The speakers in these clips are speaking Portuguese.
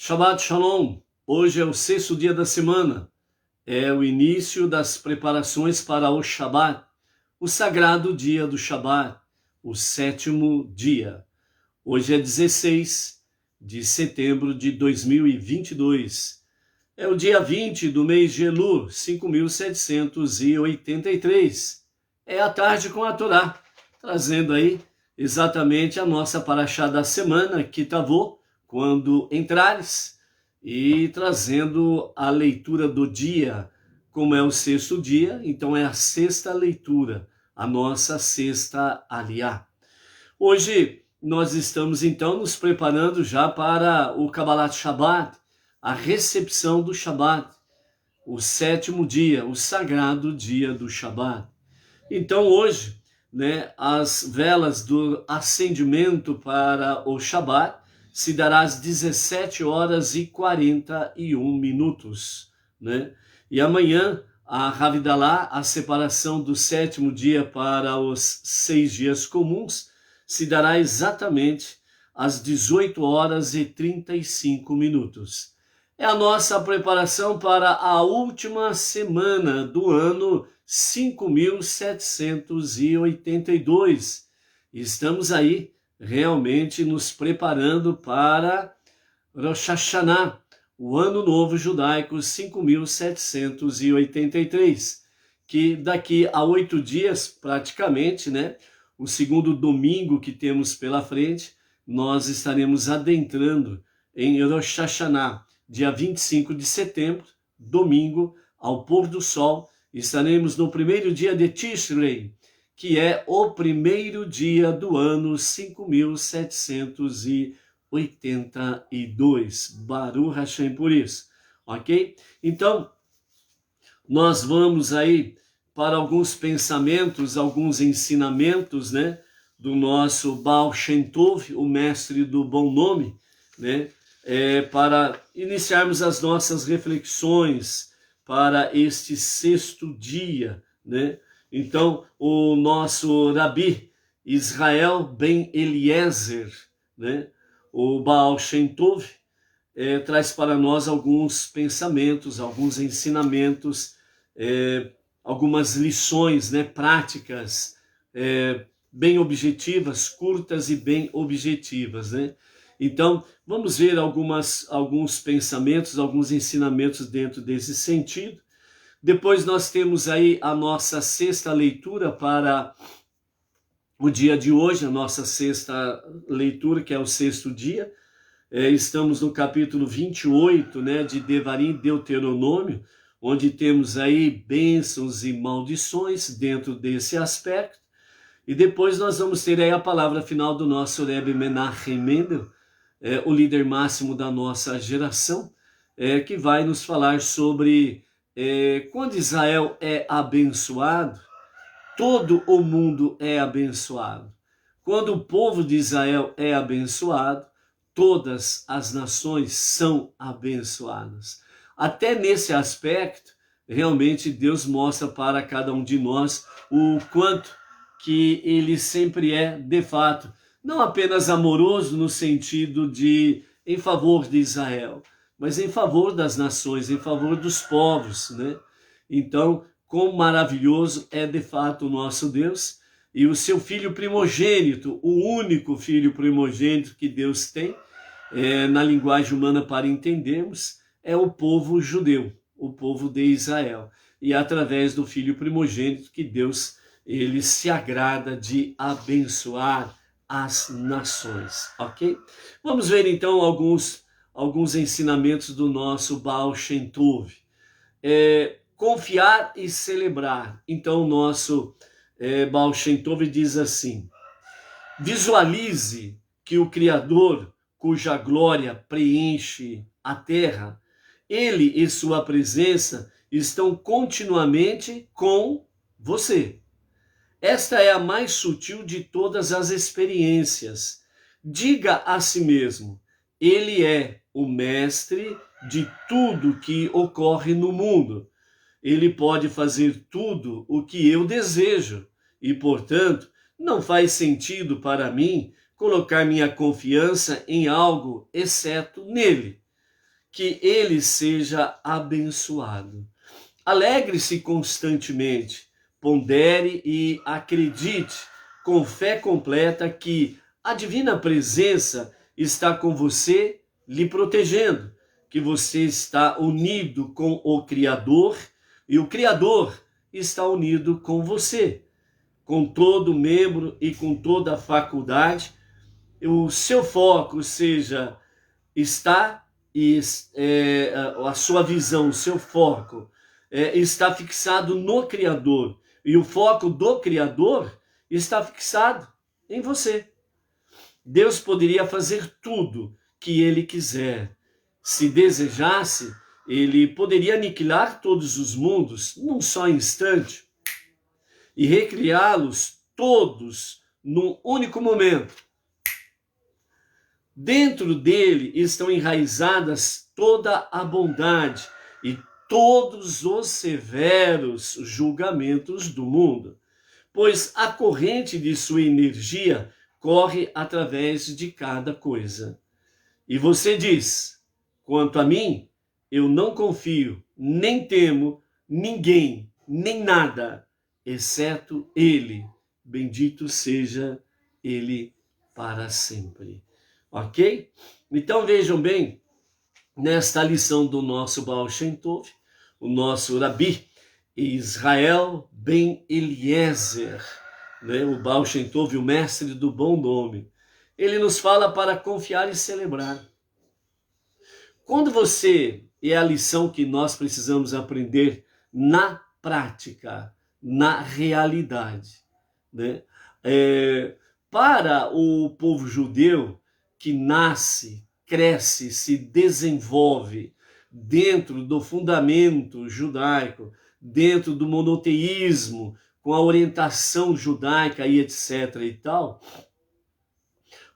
Shabbat Shalom. Hoje é o sexto dia da semana. É o início das preparações para o Shabbat, o sagrado dia do Shabbat, o sétimo dia. Hoje é 16 de setembro de 2022. É o dia 20 do mês de Elul, 5783. É a tarde com a Torá, trazendo aí exatamente a nossa paraxá da semana, Kitavô, quando entrares, e trazendo a leitura do dia, como é o sexto dia, então é a sexta leitura, a nossa sexta aliá. Hoje nós estamos então nos preparando já para o Kabbalat Shabbat, a recepção do Shabbat, o sétimo dia, o sagrado dia do Shabbat. Então hoje, as velas do acendimento para o Shabbat se dará às 17 horas e 41 minutos, E amanhã, a Havidalá, a separação do sétimo dia para os 6 dias comuns, se dará exatamente às 18 horas e 35 minutos. É a nossa preparação para a última semana do ano 5782. Estamos aí realmente nos preparando para Rosh Hashanah, o ano novo judaico 5783, que daqui a 8 dias praticamente, o segundo domingo que temos pela frente, nós estaremos adentrando em Rosh Hashanah, dia 25 de setembro, domingo, ao pôr do sol, estaremos no primeiro dia de Tishrei, que é o primeiro dia do ano 5782. Baruch Hashem por isso, ok? Então, nós vamos aí para alguns pensamentos, alguns ensinamentos, do nosso Baal Shem Tov, o mestre do bom nome, para iniciarmos as nossas reflexões para este sexto dia, Então, o nosso Rabi Israel Ben Eliezer, o Baal Shem Tov, traz para nós alguns pensamentos, alguns ensinamentos, algumas lições, práticas, bem objetivas, curtas e bem objetivas, Então, vamos ver alguns pensamentos, alguns ensinamentos dentro desse sentido. Depois nós temos aí a nossa sexta leitura para o dia de hoje, a nossa sexta leitura, que é o sexto dia. Estamos no capítulo 28, de Devarim, Deuteronômio, onde temos aí bênçãos e maldições dentro desse aspecto. E depois nós vamos ter aí a palavra final do nosso Rebbe Menachem Mendel, o líder máximo da nossa geração, que vai nos falar sobre quando Israel é abençoado, todo o mundo é abençoado. Quando o povo de Israel é abençoado, todas as nações são abençoadas. Até nesse aspecto, realmente Deus mostra para cada um de nós o quanto que ele sempre é, de fato, não apenas amoroso no sentido de em favor de Israel, mas em favor das nações, em favor dos povos, Então, quão maravilhoso é de fato o nosso Deus e o seu filho primogênito, o único filho primogênito que Deus tem, na linguagem humana para entendermos, é o povo judeu, o povo de Israel. E através do filho primogênito que Deus, ele se agrada de abençoar as nações, ok? Vamos ver então alguns ensinamentos do nosso Baal Shem Tov. Confiar e celebrar. Então o nosso Baal Shem Tov diz assim: visualize que o Criador, cuja glória preenche a terra, ele e sua presença estão continuamente com você. Esta é a mais sutil de todas as experiências. Diga a si mesmo: ele é o mestre de tudo que ocorre no mundo. Ele pode fazer tudo o que eu desejo e, portanto, não faz sentido para mim colocar minha confiança em algo exceto nele. que ele seja abençoado. Alegre-se constantemente, pondere e acredite com fé completa que a divina presença está com você, lhe protegendo, que você está unido com o Criador e o Criador está unido com você, com todo membro e com toda a faculdade. O seu foco seja está e a sua visão, o seu foco está fixado no Criador e o foco do Criador está fixado em você. Deus poderia fazer tudo que ele quiser. Se desejasse, ele poderia aniquilar todos os mundos num só instante e recriá-los todos num único momento. Dentro dele estão enraizadas toda a bondade e todos os severos julgamentos do mundo, pois a corrente de sua energia corre através de cada coisa. E você diz: quanto a mim, eu não confio, nem temo ninguém, nem nada, exceto ele. Bendito seja ele para sempre. Ok? Então vejam bem, nesta lição do nosso Baal Shem Tov, o nosso Rabi Israel Ben Eliezer, né? O Baal Shem Tov, o mestre do bom nome, ele nos fala para confiar e celebrar. Quando você, é a lição que nós precisamos aprender na prática, na realidade, né? Para o povo judeu que nasce, cresce, se desenvolve dentro do fundamento judaico, dentro do monoteísmo, com a orientação judaica e etc. e tal,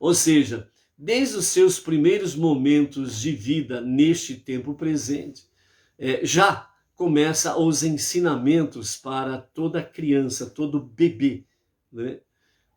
ou seja, desde os seus primeiros momentos de vida neste tempo presente, já começa os ensinamentos para toda criança, todo bebê, né?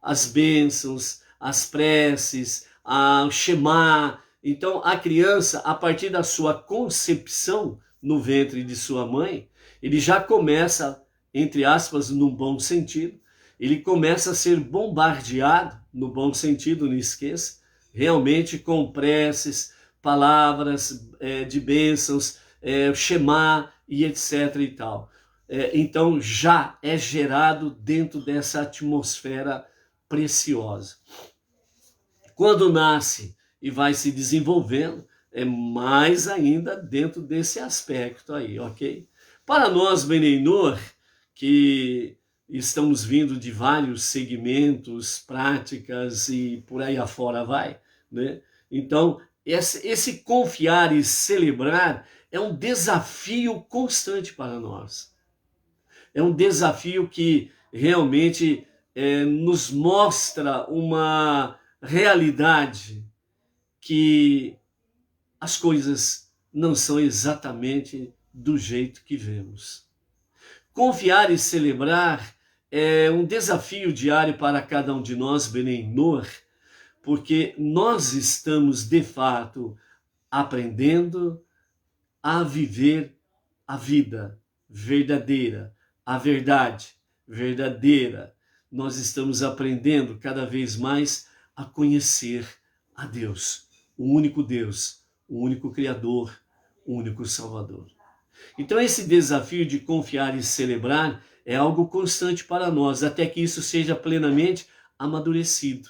As bênçãos, as preces, o Shema. Então a criança, a partir da sua concepção no ventre de sua mãe, ele já começa, entre aspas, no bom sentido, ele começa a ser bombardeado, no bom sentido, não esqueça, realmente com preces, palavras de bênçãos, Shema e etc. e tal. Então já é gerado dentro dessa atmosfera preciosa. Quando nasce e vai se desenvolvendo, é mais ainda dentro desse aspecto aí, ok? Para nós, Bnei Noach, que estamos vindo de vários segmentos, práticas e por aí afora vai, né? Então, esse confiar e celebrar é um desafio constante para nós. É um desafio que realmente nos mostra uma realidade que as coisas não são exatamente do jeito que vemos. Confiar e celebrar é um desafio diário para cada um de nós, Bnei Noach, porque nós estamos, de fato, aprendendo a viver a vida verdadeira, a verdade verdadeira. Nós estamos aprendendo cada vez mais a conhecer a Deus, o único Deus, o único Criador, o único Salvador. Então esse desafio de confiar e celebrar é algo constante para nós, até que isso seja plenamente amadurecido,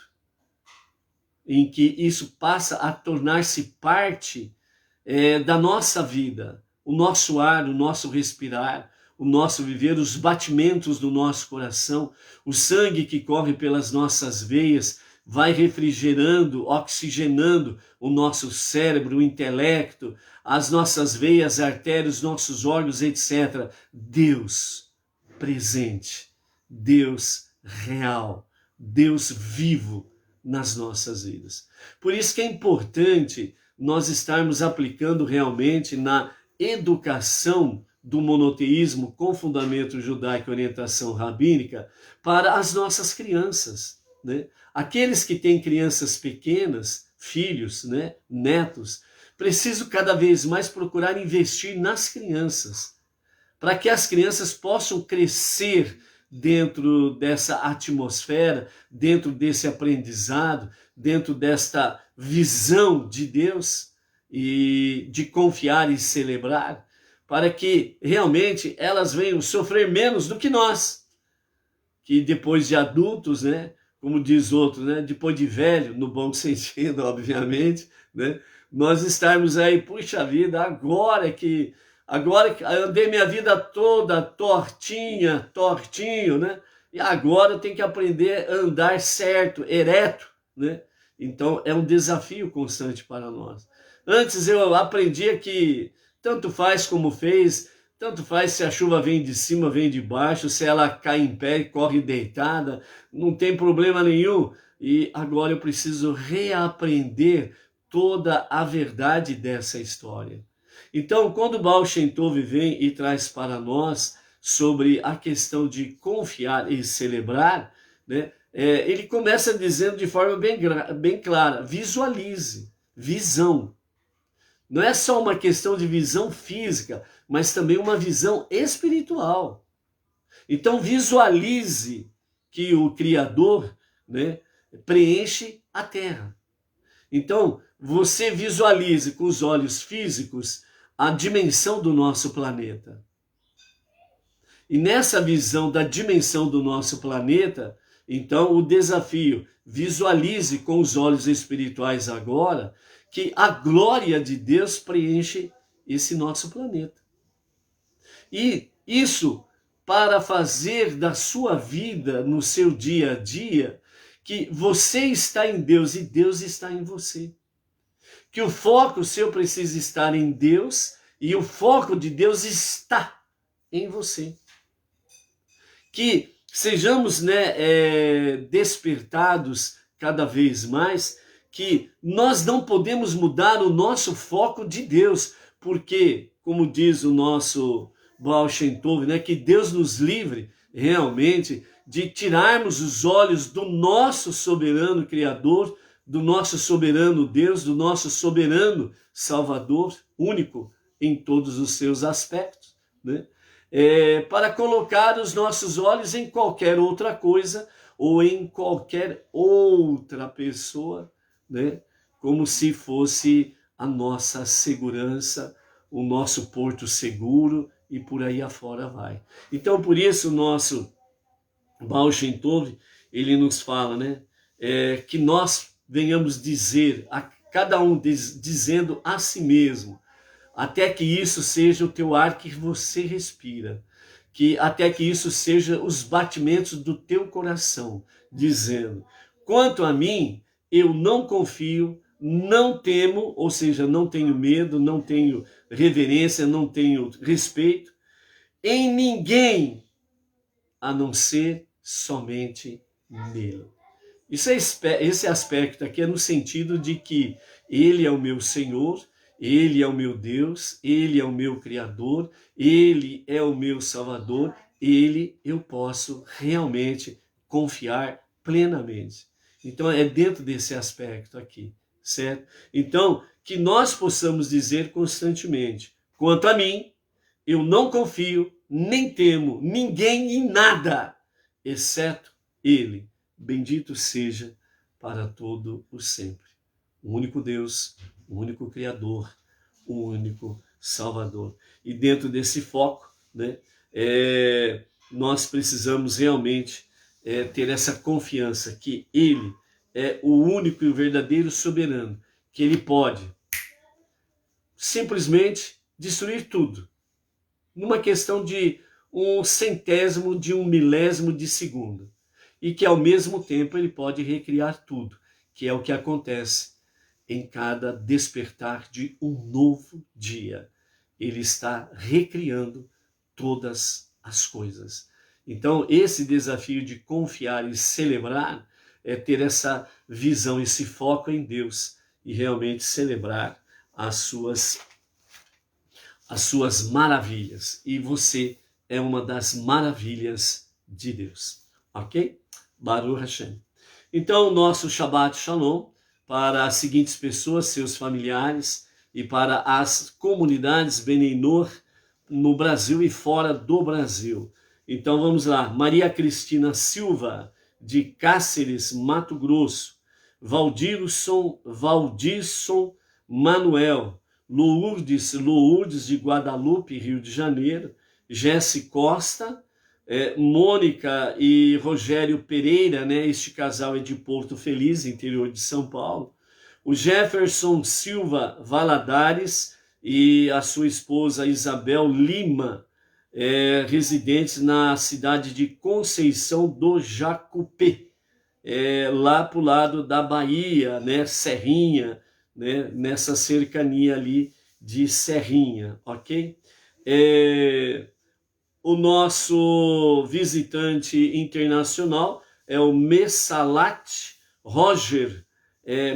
em que isso passa a tornar-se parte da nossa vida, o nosso ar, o nosso respirar, o nosso viver, os batimentos do nosso coração, o sangue que corre pelas nossas veias, vai refrigerando, oxigenando o nosso cérebro, o intelecto, as nossas veias, artérias, nossos órgãos, etc. Deus presente, Deus real, Deus vivo nas nossas vidas. Por isso que é importante nós estarmos aplicando realmente na educação do monoteísmo com fundamento judaico e orientação rabínica para as nossas crianças, né? Aqueles que têm crianças pequenas, filhos, né, netos, preciso cada vez mais procurar investir nas crianças, para que as crianças possam crescer dentro dessa atmosfera, dentro desse aprendizado, dentro desta visão de Deus e de confiar e celebrar, para que realmente elas venham sofrer menos do que nós, que depois de adultos, né, como diz outro, né, depois de velho, no bom sentido, obviamente, né, nós estarmos aí, puxa vida, agora que eu andei minha vida toda tortinho, né? E agora eu tenho que aprender a andar certo, ereto, né? Então é um desafio constante para nós. Antes eu aprendia que tanto faz como fez, tanto faz se a chuva vem de cima, vem de baixo, se ela cai em pé e corre deitada, não tem problema nenhum. E agora eu preciso reaprender toda a verdade dessa história. Então, quando Baal Shem Tov vem e traz para nós sobre a questão de confiar e celebrar, né, ele começa dizendo de forma bem clara, visualize, visão. Não é só uma questão de visão física, mas também uma visão espiritual. Então, visualize que o Criador, né, preenche a terra. Então, você visualize com os olhos físicos a dimensão do nosso planeta. E nessa visão da dimensão do nosso planeta, então o desafio, visualize com os olhos espirituais agora que a glória de Deus preenche esse nosso planeta. E isso para fazer da sua vida, no seu dia a dia, que você está em Deus e Deus está em você. Que o foco seu precisa estar em Deus e o foco de Deus está em você. Que sejamos, né, despertados cada vez mais, que nós não podemos mudar o nosso foco de Deus, porque, como diz o nosso Baal Shem Tov, né, que Deus nos livre realmente de tirarmos os olhos do nosso soberano Criador, do nosso soberano Deus, do nosso soberano Salvador, único em todos os seus aspectos, né? Para colocar os nossos olhos em qualquer outra coisa ou em qualquer outra pessoa, né? Como se fosse a nossa segurança, o nosso porto seguro e por aí afora vai. Então, por isso, o nosso Baal Shem Tov, ele nos fala, né? Que nós venhamos dizer, a cada um dizendo a si mesmo, até que isso seja o teu ar que você respira, que até que isso seja os batimentos do teu coração, dizendo, quanto a mim, eu não confio, não temo, ou seja, não tenho medo, não tenho reverência, não tenho respeito, em ninguém, a não ser somente nele. Esse aspecto aqui é no sentido de que ele é o meu Senhor, ele é o meu Deus, ele é o meu Criador, ele é o meu Salvador, ele eu posso realmente confiar plenamente. Então é dentro desse aspecto aqui, certo? Então, que nós possamos dizer constantemente, quanto a mim, eu não confio, nem temo ninguém em nada, exceto ele. Bendito seja para todo o sempre. O único Deus, o único Criador, o único Salvador. E dentro desse foco, né, nós precisamos realmente ter essa confiança que Ele é o único e o verdadeiro soberano, que Ele pode simplesmente destruir tudo, numa questão de um centésimo de um milésimo de segundo. E que ao mesmo tempo ele pode recriar tudo, que é o que acontece em cada despertar de um novo dia. Ele está recriando todas as coisas. Então, esse desafio de confiar e celebrar é ter essa visão, esse foco em Deus e realmente celebrar as suas maravilhas. E você é uma das maravilhas de Deus. Ok? Baruch Hashem. Então, nosso Shabbat Shalom para as seguintes pessoas, seus familiares, e para as comunidades Beneinor no Brasil e fora do Brasil. Então vamos lá, Maria Cristina Silva, de Cáceres, Mato Grosso, Valdisson Manuel, Lourdes de Guadalupe, Rio de Janeiro, Jesse Costa, Mônica e Rogério Pereira, né? Este casal é de Porto Feliz, interior de São Paulo. O Jefferson Silva Valadares e a sua esposa Isabel Lima, residentes na cidade de Conceição do Jacupé, lá para o lado da Bahia, né? Serrinha, né? Nessa cercania ali de Serrinha, ok? O nosso visitante internacional é o Messalat Roger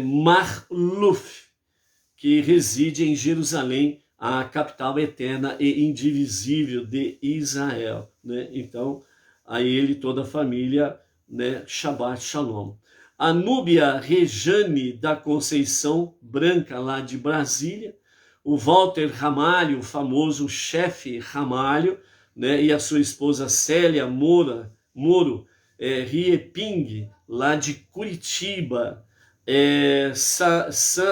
Marluf, que reside em Jerusalém, a capital eterna e indivisível de Israel, né? Então, a ele e toda a família, né? Shabbat Shalom. A Núbia Rejane da Conceição Branca, lá de Brasília, o Walter Ramalho, o famoso chefe Ramalho, né? E a sua esposa Célia Moro Rieping, lá de Curitiba,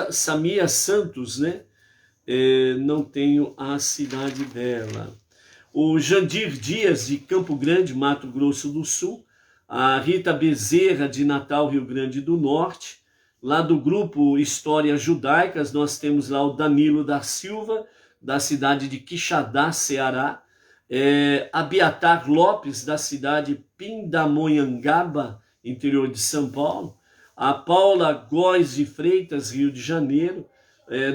Samia Santos, né? Não tenho a cidade dela. O Jandir Dias, de Campo Grande, Mato Grosso do Sul, a Rita Bezerra, de Natal, Rio Grande do Norte. Lá do grupo Histórias Judaicas, nós temos lá o Danilo da Silva, da cidade de Quixadá, Ceará. Abiatar Lopes, da cidade Pindamonhangaba, interior de São Paulo. A Paula Góes de Freitas, Rio de Janeiro.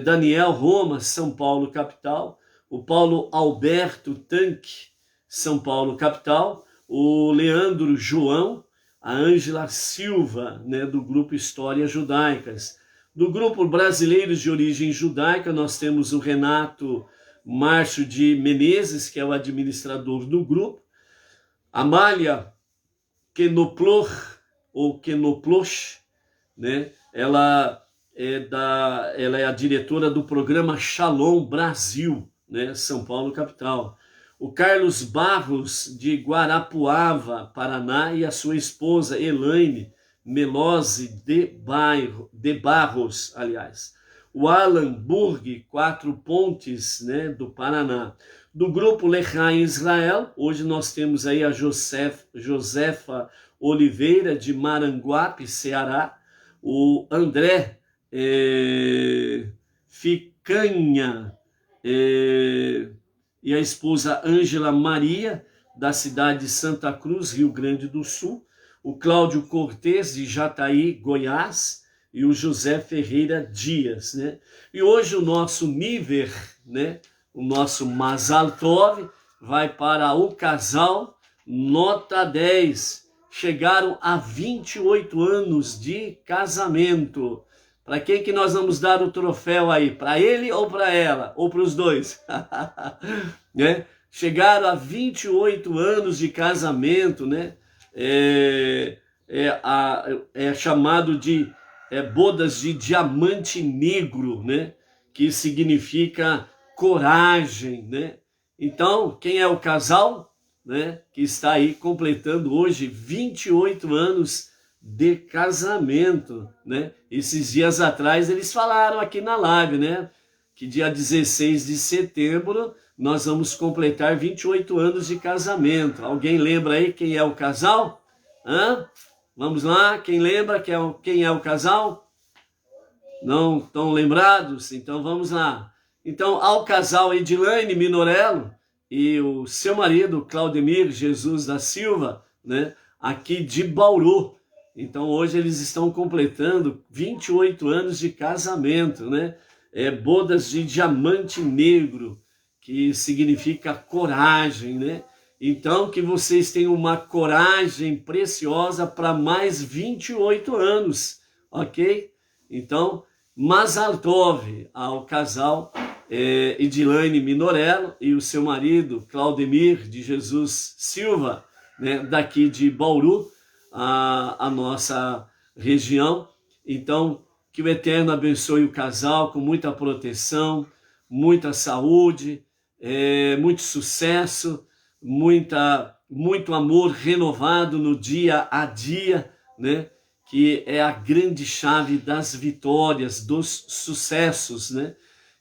Daniel Roma, São Paulo, capital. O Paulo Alberto Tanque, São Paulo, capital. O Leandro João, a Ângela Silva, né, do grupo Histórias Judaicas. Do grupo Brasileiros de Origem Judaica, nós temos o Renato Márcio de Menezes, que é o administrador do grupo. Amália Kenoploch, ou Kenoploch, né? Ela é a diretora do programa Shalom Brasil, né? São Paulo, capital. O Carlos Barros, de Guarapuava, Paraná, e a sua esposa Elaine Melose de Barros, aliás. O Alan Burg, Quatro Pontes, né, do Paraná. Do grupo Lechaim Israel, hoje nós temos aí a Josefa Oliveira, de Maranguape, Ceará. O André Ficanha e a esposa Ângela Maria, da cidade de Santa Cruz, Rio Grande do Sul. O Cláudio Cortes, de Jataí, Goiás. E o José Ferreira Dias, né? E hoje o nosso Niver, né? O nosso Mazal Tov vai para o casal nota 10. Chegaram a 28 anos de casamento. Para quem que nós vamos dar o troféu aí? Para ele ou para ela? Ou para os dois? Né? Chegaram a 28 anos de casamento, né? É chamado de bodas de diamante negro, né? Que significa coragem, né? Então, quem é o casal, né? Que está aí completando hoje 28 anos de casamento, né? Esses dias atrás eles falaram aqui na live, né? Que dia 16 de setembro nós vamos completar 28 anos de casamento. Alguém lembra aí quem é o casal? Vamos lá, quem lembra quem é o casal? Não estão lembrados? Então vamos lá. Então, ao casal Edilane Minorello e o seu marido, Claudemir Jesus da Silva, né, aqui de Bauru. Então, hoje eles estão completando 28 anos de casamento, né? Bodas de diamante negro, que significa coragem, né? Então, que vocês tenham uma coragem preciosa para mais 28 anos, ok? Então, Mazal Tov ao casal Edilane Minorello e o seu marido, Claudemir de Jesus Silva, né, daqui de Bauru, a nossa região. Então, que o Eterno abençoe o casal com muita proteção, muita saúde, muito sucesso, muito amor renovado no dia a dia, né? Que é a grande chave das vitórias, dos sucessos, né?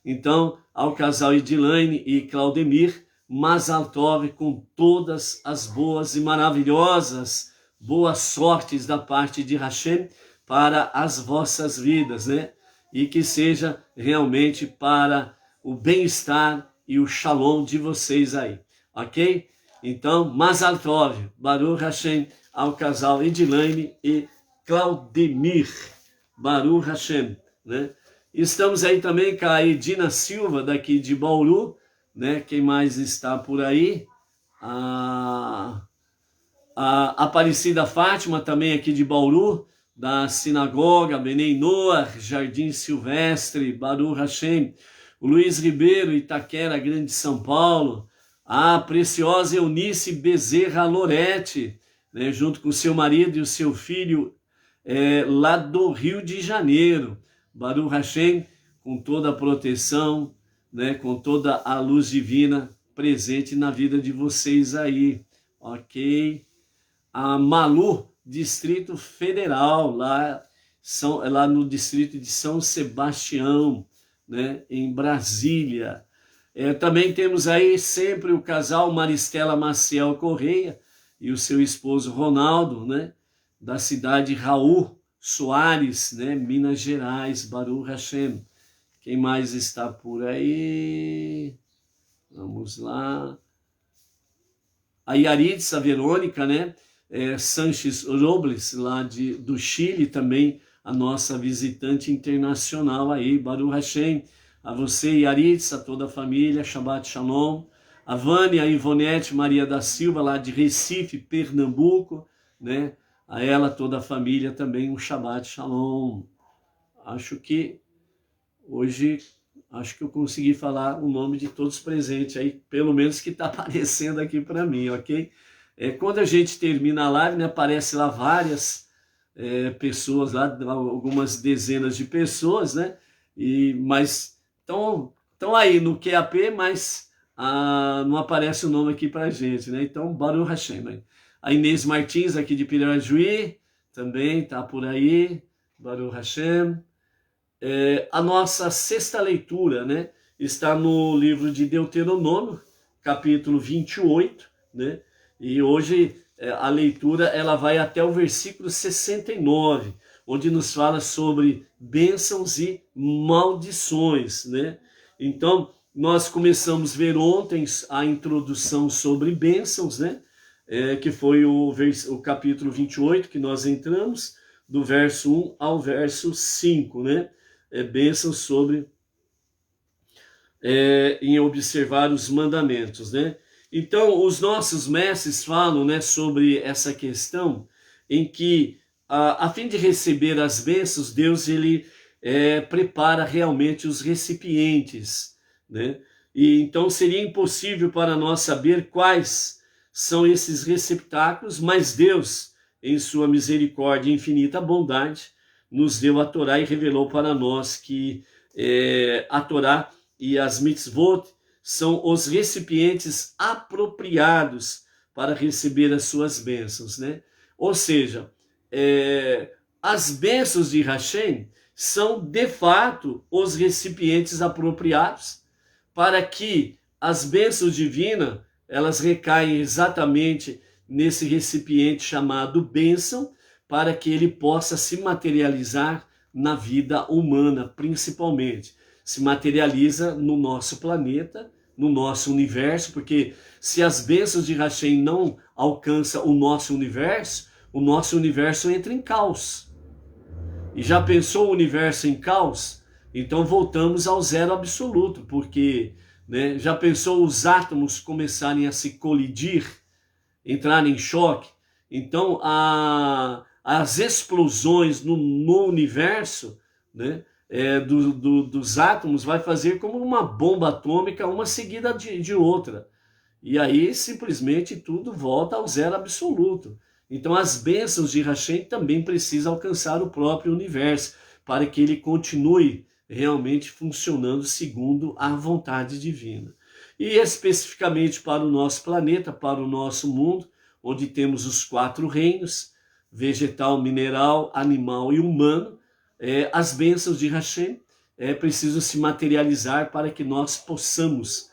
Então, ao casal Edilane e Claudemir, Mazal Tov, com todas as boas e maravilhosas boas sortes da parte de Hashem para as vossas vidas, né? E que seja realmente para o bem-estar e o shalom de vocês aí, ok? Então, Mazal Tov, Baruch Hashem, ao casal Edilane e Claudemir, Baruch Hashem, né? Estamos aí também com a Edina Silva, daqui de Bauru, né? Quem mais está por aí? A Aparecida Fátima, também aqui de Bauru, da Sinagoga, Benei Noar, Jardim Silvestre, Baruch Hashem. O Luiz Ribeiro, Itaquera, Grande São Paulo. A preciosa Eunice Bezerra Lorete, né? Junto com seu marido e o seu filho, lá do Rio de Janeiro. Baruch Hashem, com toda a proteção, né, com toda a luz divina presente na vida de vocês aí, ok? A Malu, Distrito Federal, lá no distrito de São Sebastião, né, em Brasília. Também temos aí sempre o casal Maristela Maciel Correia e o seu esposo Ronaldo, né, da cidade Raul Soares, né, Minas Gerais, Baruch Hashem. Quem mais está por aí? Vamos lá. A Yaritza Verônica, né, Sanches Robles, lá do Chile também, a nossa visitante internacional aí, Baruch Hashem. A você, Yaritza, toda a família, Shabbat Shalom. A Vânia Ivonete Maria da Silva, lá de Recife, Pernambuco, né? A ela, toda a família também, um Shabbat Shalom. Acho que eu consegui falar o nome de todos presentes aí, pelo menos que está aparecendo aqui para mim, ok? Quando a gente termina a live, né, aparece lá várias pessoas, lá, algumas dezenas de pessoas, né? Mas estão aí no QAP, mas não aparece o nome aqui para a gente, né? Então, Baruch Hashem, né? A Inês Martins, aqui de Pirajuí, também está por aí, Baruch Hashem. A nossa sexta leitura, né, está no livro de Deuteronômio, capítulo 28, né? E hoje a leitura ela vai até o versículo 69, onde nos fala sobre bênçãos e maldições, né? Então, nós começamos a ver ontem a introdução sobre bênçãos, né? Que foi o capítulo 28 que nós entramos, do verso 1 ao verso 5, né? Bênçãos sobre em observar os mandamentos, né? Então, os nossos mestres falam, né, sobre essa questão em que, a fim de receber as bênçãos, Deus ele prepara realmente os recipientes, né? E então seria impossível para nós saber quais são esses receptáculos, mas Deus, em sua misericórdia e infinita bondade, nos deu a Torá e revelou para nós que a Torá e as mitzvot são os recipientes apropriados para receber as suas bênçãos, né? Ou seja, as bênçãos de Hashem são, de fato, os recipientes apropriados para que as bênçãos divinas elas recaem exatamente nesse recipiente chamado bênção, para que ele possa se materializar na vida humana, principalmente. Se materializa no nosso planeta, no nosso universo, porque se as bênçãos de Hashem não alcançam o nosso universo entra em caos. E já pensou o universo em caos? Então voltamos ao zero absoluto, porque, né, já pensou os átomos começarem a se colidir, entrarem em choque? Então as explosões no universo, né, dos átomos vai fazer como uma bomba atômica, uma seguida de outra. E aí simplesmente tudo volta ao zero absoluto. Então as bênçãos de Hashem também precisam alcançar o próprio universo, para que ele continue realmente funcionando segundo a vontade divina. E especificamente para o nosso planeta, para o nosso mundo, onde temos os 4 reinos, vegetal, mineral, animal e humano, as bênçãos de Hashem precisam se materializar para que nós possamos,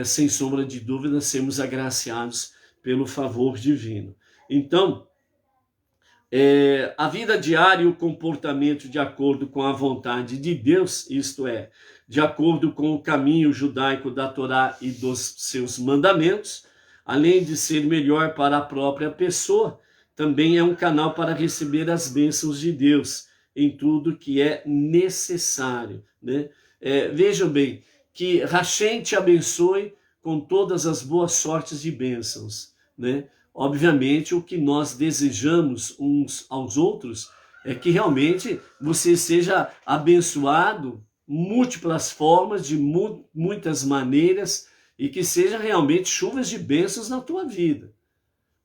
sem sombra de dúvida, sermos agraciados pelo favor divino. Então, a vida diária e o comportamento de acordo com a vontade de Deus, isto é, de acordo com o caminho judaico da Torá e dos seus mandamentos, além de ser melhor para a própria pessoa, também é um canal para receber as bênçãos de Deus em tudo que é necessário, né? Vejam bem, que Hashem te abençoe com todas as boas sortes e bênçãos, né? Obviamente, o que nós desejamos uns aos outros é que realmente você seja abençoado múltiplas formas, de muitas maneiras, e que seja realmente chuvas de bênçãos na tua vida.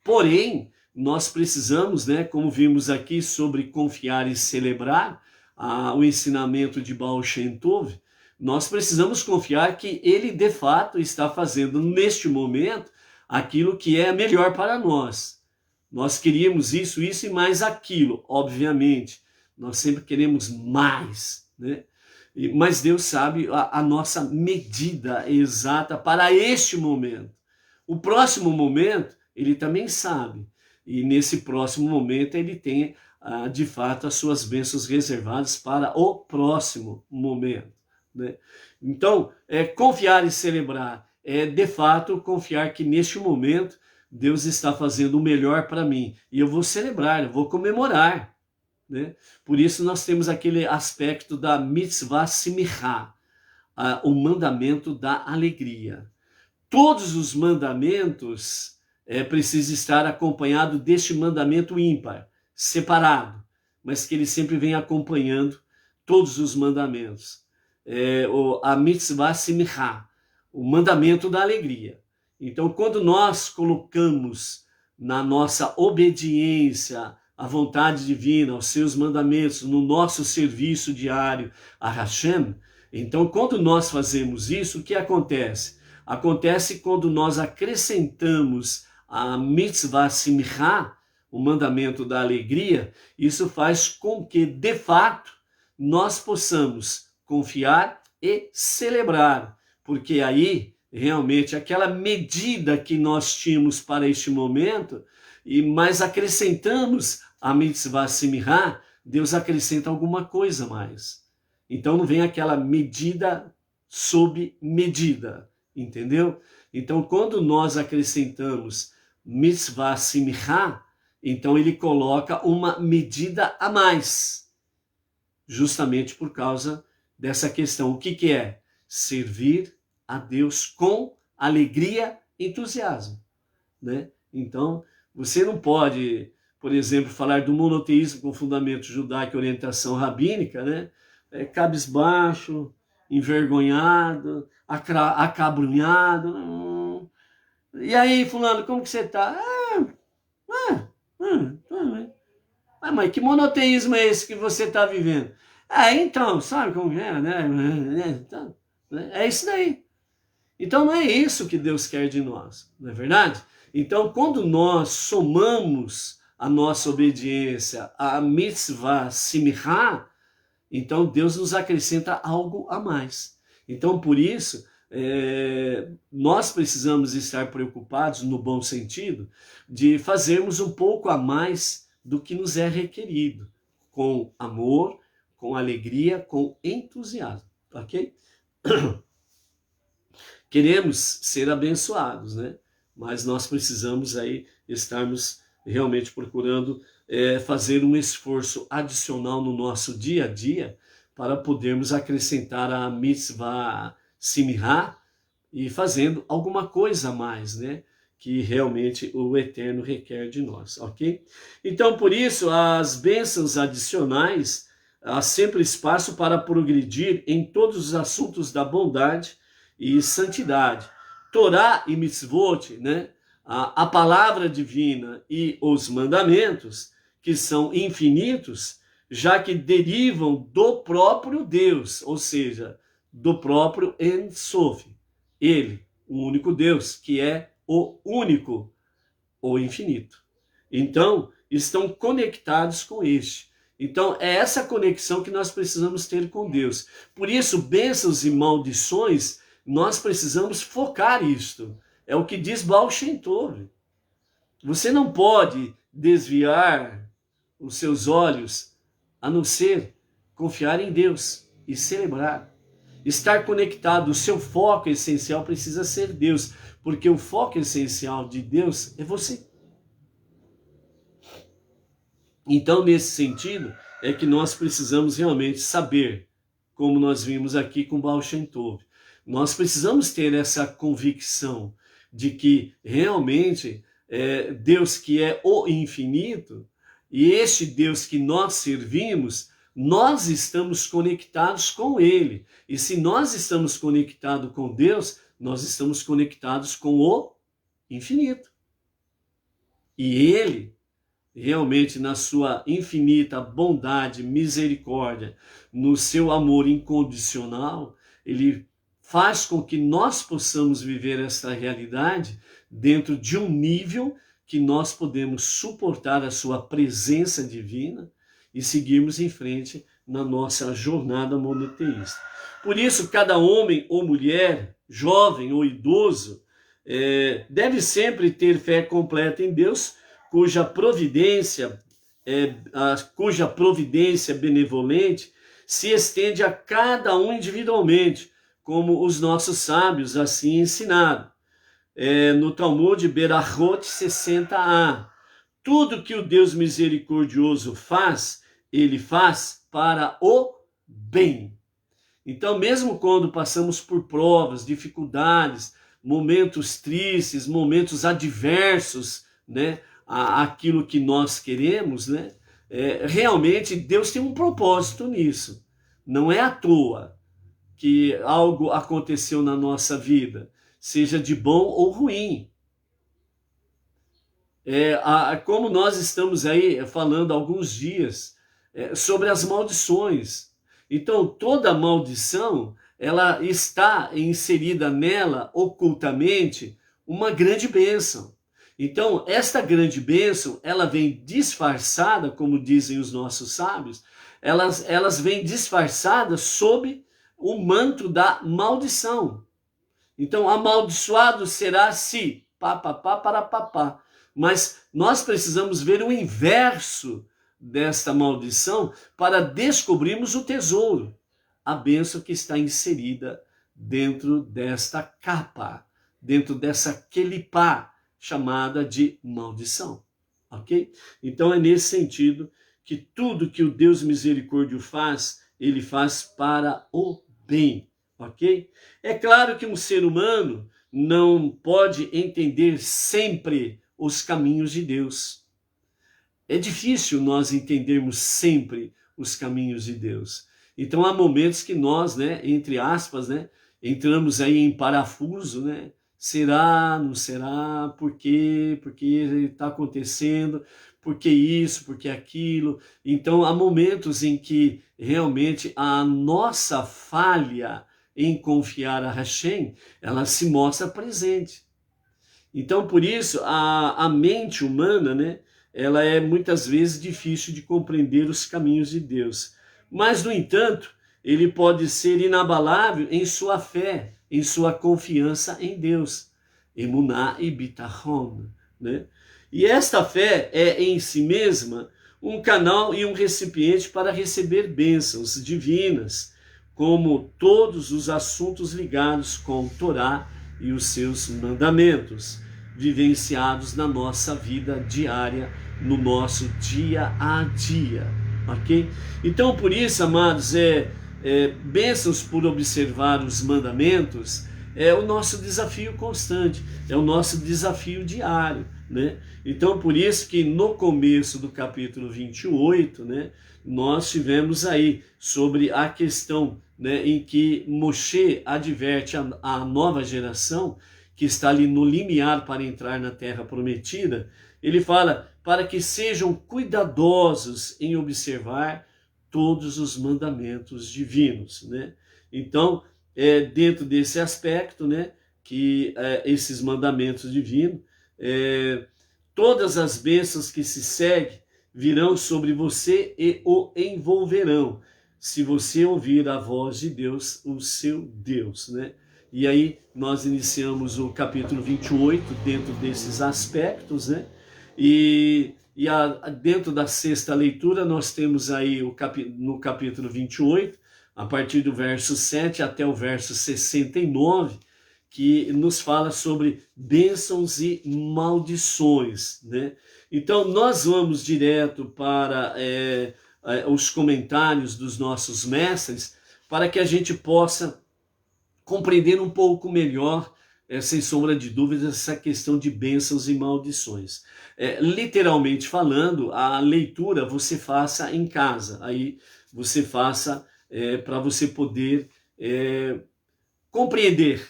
Porém, nós precisamos, né, como vimos aqui sobre confiar e celebrar o ensinamento de Baal Shem Tov, nós precisamos confiar que ele de fato está fazendo neste momento aquilo que é melhor para nós. Nós queríamos isso e mais aquilo, obviamente. Nós sempre queremos mais, né? Mas Deus sabe a nossa medida exata para este momento. O próximo momento, ele também sabe. E nesse próximo momento, ele tem, de fato, as suas bênçãos reservadas para o próximo momento, né? Então, confiar e celebrar de fato, confiar que neste momento Deus está fazendo o melhor para mim. E eu vou celebrar, eu vou comemorar, né? Por isso nós temos aquele aspecto da mitzvah simichá, o mandamento da alegria. Todos os mandamentos precisam estar acompanhados deste mandamento ímpar, separado, mas que ele sempre vem acompanhando todos os mandamentos. A mitzvah simichá, o mandamento da alegria. Então, quando nós colocamos na nossa obediência à vontade divina, aos seus mandamentos, no nosso serviço diário a Hashem, então, quando nós fazemos isso, o que acontece? Acontece quando nós acrescentamos a mitzvah simchá, o mandamento da alegria, isso faz com que, de fato, nós possamos confiar e celebrar, porque aí, realmente, aquela medida que nós tínhamos para este momento, mas acrescentamos a mitzvah simchá, Deus acrescenta alguma coisa mais. Então não vem aquela medida sob medida, entendeu? Então quando nós acrescentamos mitzvah simchá, então ele coloca uma medida a mais, justamente por causa dessa questão. O que é? Servir a Deus com alegria e entusiasmo, né? Então, você não pode, por exemplo, falar do monoteísmo com fundamento judaico e orientação rabínica, né? Cabisbaixo, envergonhado, acabrunhado. E aí, fulano, como que você está? Mas que monoteísmo é esse que você está vivendo? Então, sabe como é, né? É isso daí. Então não é isso que Deus quer de nós, não é verdade? Então quando nós somamos a nossa obediência à mitzvah simchá, então Deus nos acrescenta algo a mais. Então por isso nós precisamos estar preocupados, no bom sentido, de fazermos um pouco a mais do que nos é requerido, com amor, com alegria, com entusiasmo, ok? Queremos ser abençoados, né? Mas nós precisamos aí estarmos realmente procurando fazer um esforço adicional no nosso dia a dia para podermos acrescentar a mitzvah simchá e fazendo alguma coisa a mais, né? Que realmente o Eterno requer de nós, ok? Então, por isso, as bênçãos adicionais, há sempre espaço para progredir em todos os assuntos da bondade e santidade. Torá e mitzvot, né? A palavra divina e os mandamentos, que são infinitos, já que derivam do próprio Deus, ou seja, do próprio Ein Sof, ele, o único Deus, que é o único, o infinito. Então, estão conectados com este. Então, é essa conexão que nós precisamos ter com Deus. Por isso, bênçãos e maldições, nós precisamos focar isto. É o que diz Baal Shem Tov. Você não pode desviar os seus olhos, a não ser confiar em Deus e celebrar. Estar conectado, o seu foco essencial precisa ser Deus, porque o foco essencial de Deus é você. Então, nesse sentido, é que nós precisamos realmente saber, como nós vimos aqui com Baal Shem Tov. Nós precisamos ter essa convicção de que realmente Deus que é o infinito, e este Deus que nós servimos, nós estamos conectados com Ele. E se nós estamos conectados com Deus, nós estamos conectados com o infinito. E Ele, realmente na sua infinita bondade, misericórdia, no seu amor incondicional, Ele faz com que nós possamos viver essa realidade dentro de um nível que nós podemos suportar a sua presença divina e seguirmos em frente na nossa jornada monoteísta. Por isso, cada homem ou mulher, jovem ou idoso, deve sempre ter fé completa em Deus, cuja providência benevolente se estende a cada um individualmente, como os nossos sábios assim ensinaram. No Talmud Berachot 60a. Tudo que o Deus misericordioso faz, ele faz para o bem. Então, mesmo quando passamos por provas, dificuldades, momentos tristes, momentos adversos, né, aquilo que nós queremos, né, realmente Deus tem um propósito nisso. Não é à toa que algo aconteceu na nossa vida, seja de bom ou ruim. Como nós estamos aí falando há alguns dias sobre as maldições. Então, toda maldição, ela está inserida nela, ocultamente, uma grande bênção. Então, esta grande bênção, ela vem disfarçada, como dizem os nossos sábios, elas vêm disfarçadas sob o manto da maldição. Então, amaldiçoado será se, pá. Mas nós precisamos ver o inverso desta maldição para descobrirmos o tesouro, a bênção que está inserida dentro desta capa, dentro dessa quelipá, chamada de maldição, ok? Então é nesse sentido que tudo que o Deus misericórdio faz, ele faz para o bem, ok? É claro que um ser humano não pode entender sempre os caminhos de Deus. É difícil nós entendermos sempre os caminhos de Deus. Então há momentos que nós, né, entre aspas, né, entramos aí em parafuso, né? Será, não será, por quê? Porque está acontecendo, por que isso, por que aquilo? Então há momentos em que realmente a nossa falha em confiar a Hashem, ela se mostra presente. Então por isso a mente humana, né, ela é muitas vezes difícil de compreender os caminhos de Deus. Mas, no entanto, ele pode ser inabalável em sua fé, em sua confiança em Deus. Emuná e bitachon, né? E esta fé é em si mesma um canal e um recipiente para receber bênçãos divinas, como todos os assuntos ligados com Torá e os seus mandamentos, vivenciados na nossa vida diária, no nosso dia a dia, ok? Então, por isso, amados, bênçãos por observar os mandamentos é o nosso desafio constante, é o nosso desafio diário, né? Então, por isso que no começo do capítulo 28, né, nós tivemos aí sobre a questão, né, em que Moshe adverte a nova geração que está ali no limiar para entrar na terra prometida. Ele fala para que sejam cuidadosos em observar todos os mandamentos divinos, né? Então, dentro desse aspecto, né, que esses mandamentos divinos, todas as bênçãos que se seguem virão sobre você e o envolverão, se você ouvir a voz de Deus, o seu Deus, né? E aí nós iniciamos o capítulo 28 dentro desses aspectos, né? Dentro da sexta leitura nós temos aí no capítulo 28, a partir do verso 7 até o verso 69, que nos fala sobre bênçãos e maldições, né? Então nós vamos direto para os comentários dos nossos mestres, para que a gente possa compreender um pouco melhor, sem sombra de dúvidas, essa questão de bênçãos e maldições. Literalmente falando, a leitura você faça em casa, aí você faça para você poder compreender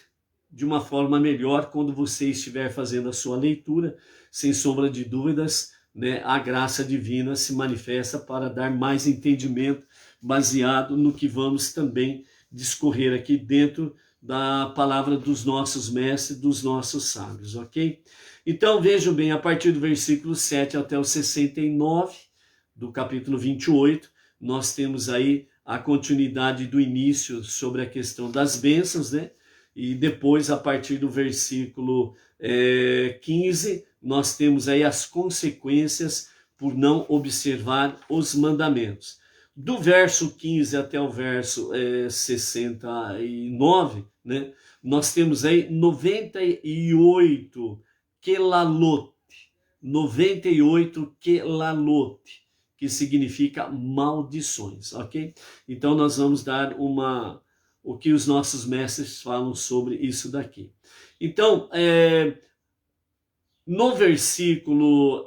de uma forma melhor quando você estiver fazendo a sua leitura. Sem sombra de dúvidas, né, a graça divina se manifesta para dar mais entendimento baseado no que vamos também discorrer aqui dentro da palavra dos nossos mestres, dos nossos sábios, ok? Então vejam bem, a partir do versículo 7 até o 69 do capítulo 28, nós temos aí a continuidade do início sobre a questão das bênçãos, né? E depois, a partir do versículo 15, nós temos aí as consequências por não observar os mandamentos. Do verso 15 até o verso 69, né, nós temos aí 98 quelalote, 98 quelalote, que significa maldições, ok? Então nós vamos dar o que os nossos mestres falam sobre isso daqui. Então, no versículo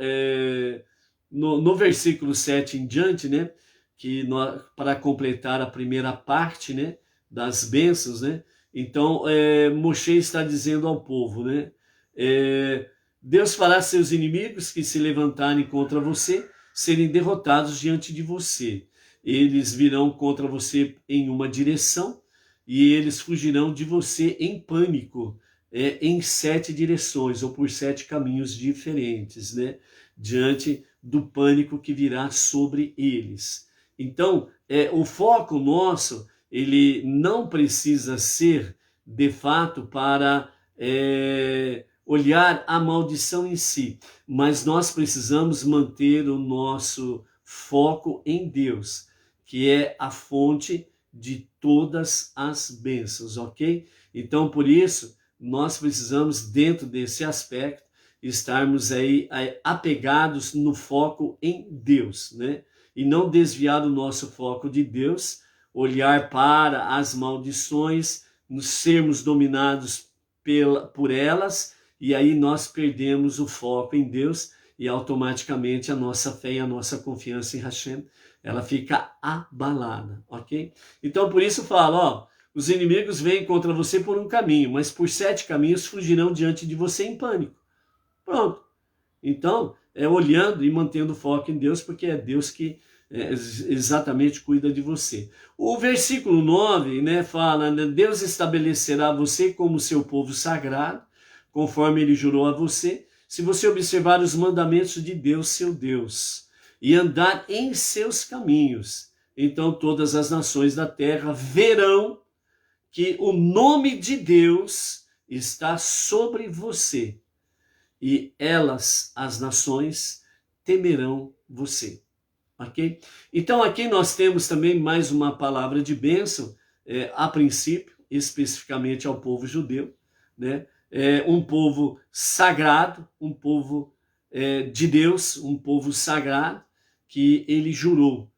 7 em diante, né, para completar a primeira parte, né, das bênçãos, né, então Moshe está dizendo ao povo, né, Deus fará seus inimigos que se levantarem contra você serem derrotados diante de você. Eles virão contra você em uma direção e eles fugirão de você em pânico, em 7 direções ou por 7 caminhos diferentes, né, diante do pânico que virá sobre eles. Então, o foco nosso, ele não precisa ser, de fato, para olhar a maldição em si, mas nós precisamos manter o nosso foco em Deus, que é a fonte de todas as bênçãos, ok? Então, por isso, nós precisamos, dentro desse aspecto, estarmos aí apegados no foco em Deus, né? E não desviar o nosso foco de Deus, olhar para as maldições, nos sermos dominados por elas, e aí nós perdemos o foco em Deus e automaticamente a nossa fé e a nossa confiança em Hashem, ela fica abalada, ok? Então por isso eu falo, os inimigos vêm contra você por um caminho, mas por 7 caminhos fugirão diante de você em pânico. Pronto. Então, olhando e mantendo foco em Deus, porque é Deus que exatamente cuida de você. O versículo 9, né, fala, né, Deus estabelecerá você como seu povo sagrado, conforme ele jurou a você, se você observar os mandamentos de Deus, seu Deus, e andar em seus caminhos. Então todas as nações da terra verão que o nome de Deus está sobre você, e elas, as nações, temerão você. Ok? Então aqui nós temos também mais uma palavra de bênção, a princípio, especificamente ao povo judeu, né? Um povo sagrado, um povo de Deus, um povo sagrado, que ele jurou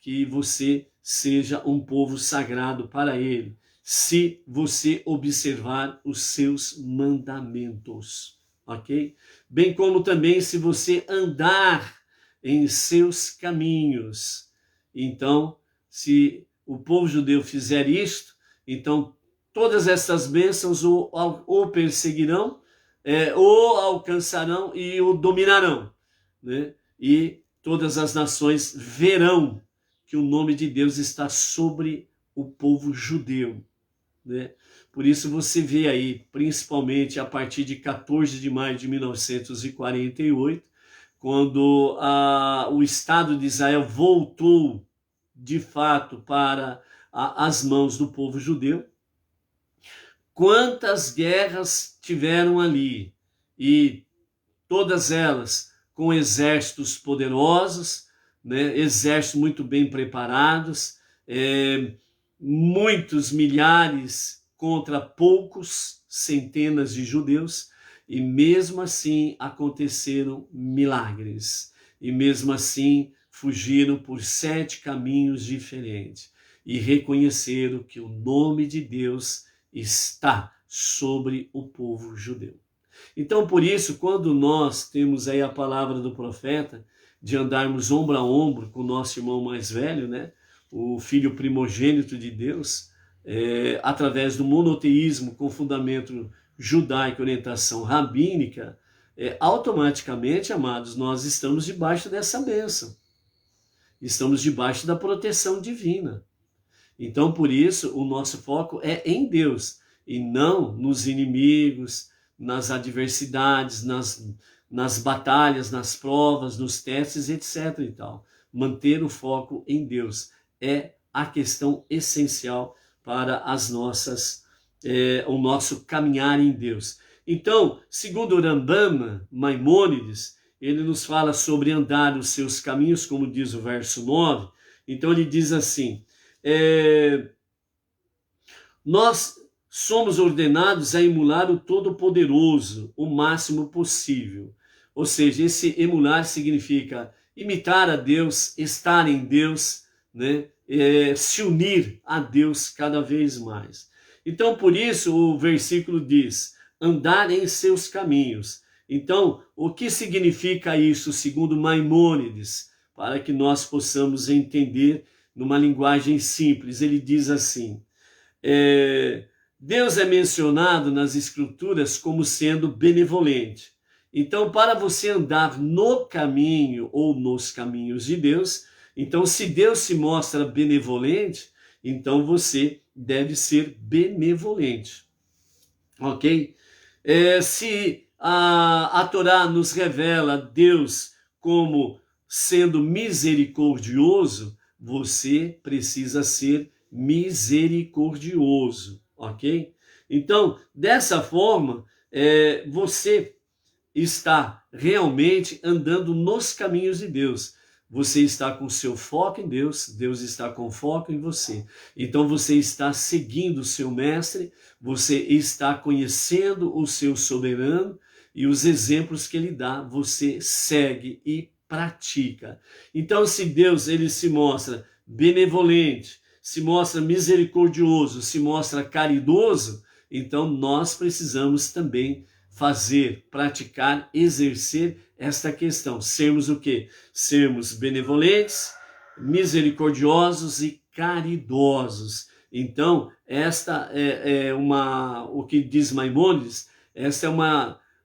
que você seja um povo sagrado para ele, se você observar os seus mandamentos, ok? Bem como também se você andar em seus caminhos. Então, se o povo judeu fizer isto, então todas essas bênçãos o perseguirão, o alcançarão e o dominarão, né? E todas as nações verão que o nome de Deus está sobre o povo judeu, né? Por isso você vê aí, principalmente a partir de 14 de maio de 1948, quando o Estado de Israel voltou de fato para as mãos do povo judeu, quantas guerras tiveram ali, e todas elas com exércitos poderosos, né? Exércitos muito bem preparados, muitos milhares contra poucos, centenas de judeus, e mesmo assim aconteceram milagres, e mesmo assim fugiram por 7 caminhos diferentes, e reconheceram que o nome de Deus está sobre o povo judeu. Então, por isso, quando nós temos aí a palavra do profeta, de andarmos ombro a ombro com o nosso irmão mais velho, né? O filho primogênito de Deus, através do monoteísmo com fundamento judaico, orientação rabínica, automaticamente, amados, nós estamos debaixo dessa bênção. Estamos debaixo da proteção divina. Então, por isso, o nosso foco é em Deus, e não nos inimigos, nas adversidades, nas batalhas, nas provas, nos testes, etc. e tal. Manter o foco em Deus é a questão essencial para o nosso caminhar em Deus. Então, segundo o Rambam Maimônides, ele nos fala sobre andar os seus caminhos, como diz o verso 9. Então ele diz assim, nós somos ordenados a emular o Todo-Poderoso o máximo possível. Ou seja, esse emular significa imitar a Deus, estar em Deus, né? Se unir a Deus cada vez mais. Então, por isso, o versículo diz, andar em seus caminhos. Então, o que significa isso, segundo Maimônides, para que nós possamos entender numa linguagem simples? Ele diz assim, Deus é mencionado nas Escrituras como sendo benevolente. Então, para você andar no caminho ou nos caminhos de Deus, então se Deus se mostra benevolente, então você deve ser benevolente. Ok? Se a Torá nos revela Deus como sendo misericordioso, você precisa ser misericordioso, ok? Então, dessa forma, você está realmente andando nos caminhos de Deus. Você está com seu foco em Deus, Deus está com foco em você. Então você está seguindo o seu mestre, você está conhecendo o seu soberano e os exemplos que ele dá, você segue e pratica. Então, se Deus ele se mostra benevolente, se mostra misericordioso, se mostra caridoso, então nós precisamos também fazer, praticar, exercer esta questão. Sermos o quê? Sermos benevolentes, misericordiosos e caridosos. Então, esta o que diz Maimônides, esta é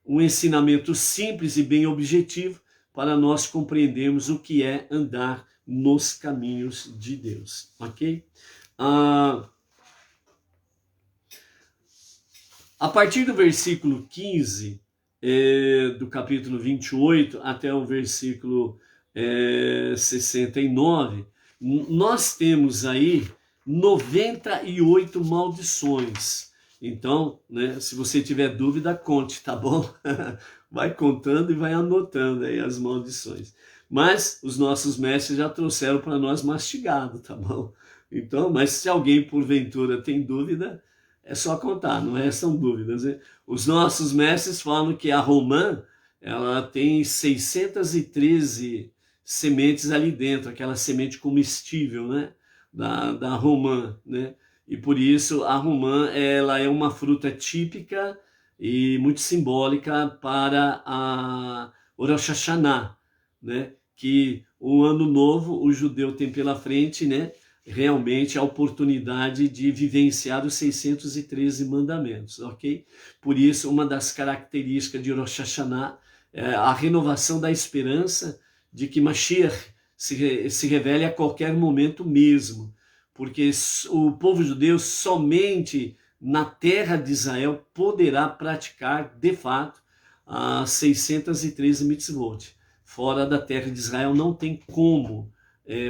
um ensinamento simples e bem objetivo para nós compreendermos o que é andar nos caminhos de Deus, ok? A partir do versículo 15 do capítulo 28 até o versículo 69, nós temos aí 98 maldições. Então, né, se você tiver dúvida, conte, tá bom? Vai contando e vai anotando aí as maldições. Mas os nossos mestres já trouxeram para nós mastigado, tá bom? Então, mas se alguém porventura tem dúvida, é só contar, não são dúvidas, né? Os nossos mestres falam que a romã, ela tem 613 sementes ali dentro, aquela semente comestível, né? Da romã, né? E por isso a romã, ela é uma fruta típica e muito simbólica para o Rosh Hashanah, né? Que o ano novo o judeu tem pela frente, né? Realmente a oportunidade de vivenciar os 613 mandamentos, ok? Por isso, uma das características de Rosh Hashanah é a renovação da esperança de que Mashiach se revele a qualquer momento mesmo, porque o povo judeu somente na terra de Israel poderá praticar, de fato, as 613 mitzvot. Fora da terra de Israel não tem como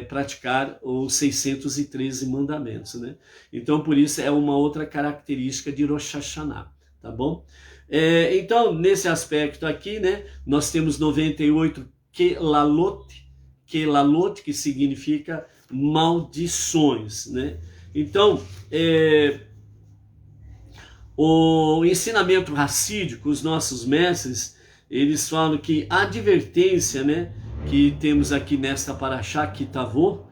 praticar os 613 mandamentos, né? Então, por isso, é uma outra característica de Rosh Hashanah, tá bom? Então, nesse aspecto aqui, né, nós temos 98 kelalot, que significa maldições, né? Então, o ensinamento racídico, os nossos mestres, eles falam que a advertência, né, que temos aqui nesta Parashá, Kitavô,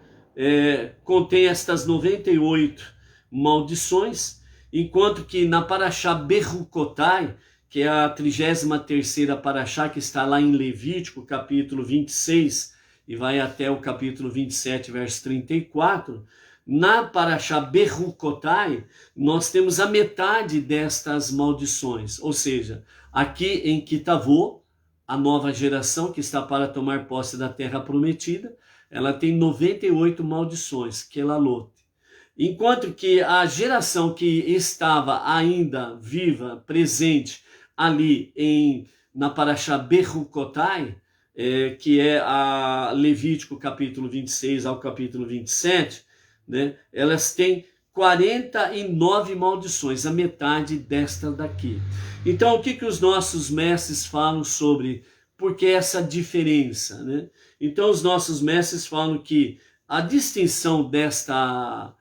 contém estas 98 maldições, enquanto que na Parashá Berucotai, que é a 33ª Parashá, que está lá em Levítico, capítulo 26, e vai até o capítulo 27, verso 34, na Parashá Berucotai, nós temos a metade destas maldições, ou seja, aqui em Kitavô, a nova geração que está para tomar posse da terra prometida, ela tem 98 maldições, Kelalot. Enquanto que a geração que estava ainda viva, presente ali na Parashá Berucotai, que é a Levítico capítulo 26 ao capítulo 27, né, elas têm 49 maldições, a metade desta daqui. Então, o que os nossos mestres falam sobre por que essa diferença, né? Então, os nossos mestres falam que a distinção dessa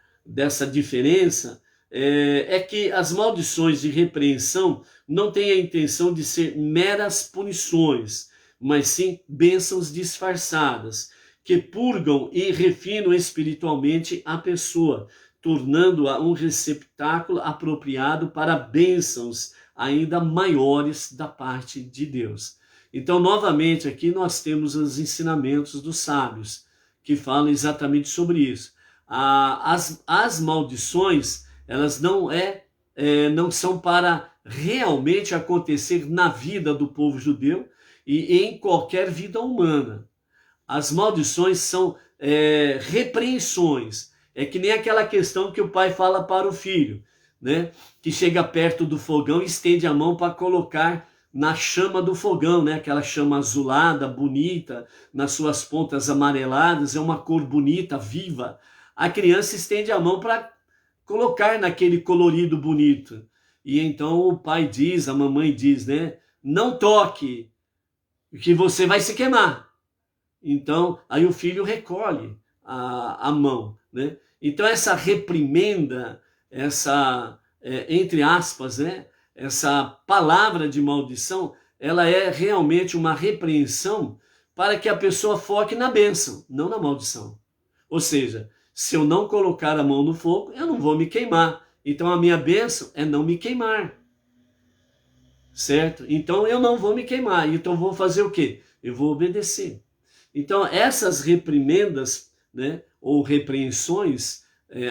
diferença é que as maldições de repreensão não têm a intenção de ser meras punições, mas sim bênçãos disfarçadas, que purgam e refinam espiritualmente a pessoa, tornando-a um receptáculo apropriado para bênçãos ainda maiores da parte de Deus. Então, novamente, aqui nós temos os ensinamentos dos sábios, que falam exatamente sobre isso. As maldições, elas não são para realmente acontecer na vida do povo judeu e em qualquer vida humana. As maldições são repreensões. É que nem aquela questão que o pai fala para o filho, né? Que chega perto do fogão e estende a mão para colocar na chama do fogão, né? Aquela chama azulada, bonita, nas suas pontas amareladas, é uma cor bonita, viva. A criança estende a mão para colocar naquele colorido bonito. E então o pai diz, a mamãe diz, né? Não toque, que você vai se queimar. Então, aí o filho recolhe a mão, né? Então, essa reprimenda, entre aspas, né? Essa palavra de maldição, ela é realmente uma repreensão para que a pessoa foque na bênção, não na maldição. Ou seja, se eu não colocar a mão no fogo, eu não vou me queimar. Então, a minha bênção é não me queimar. Certo? Então, eu não vou me queimar. Então, vou fazer o quê? Eu vou obedecer. Então, essas reprimendas, né, ou repreensões,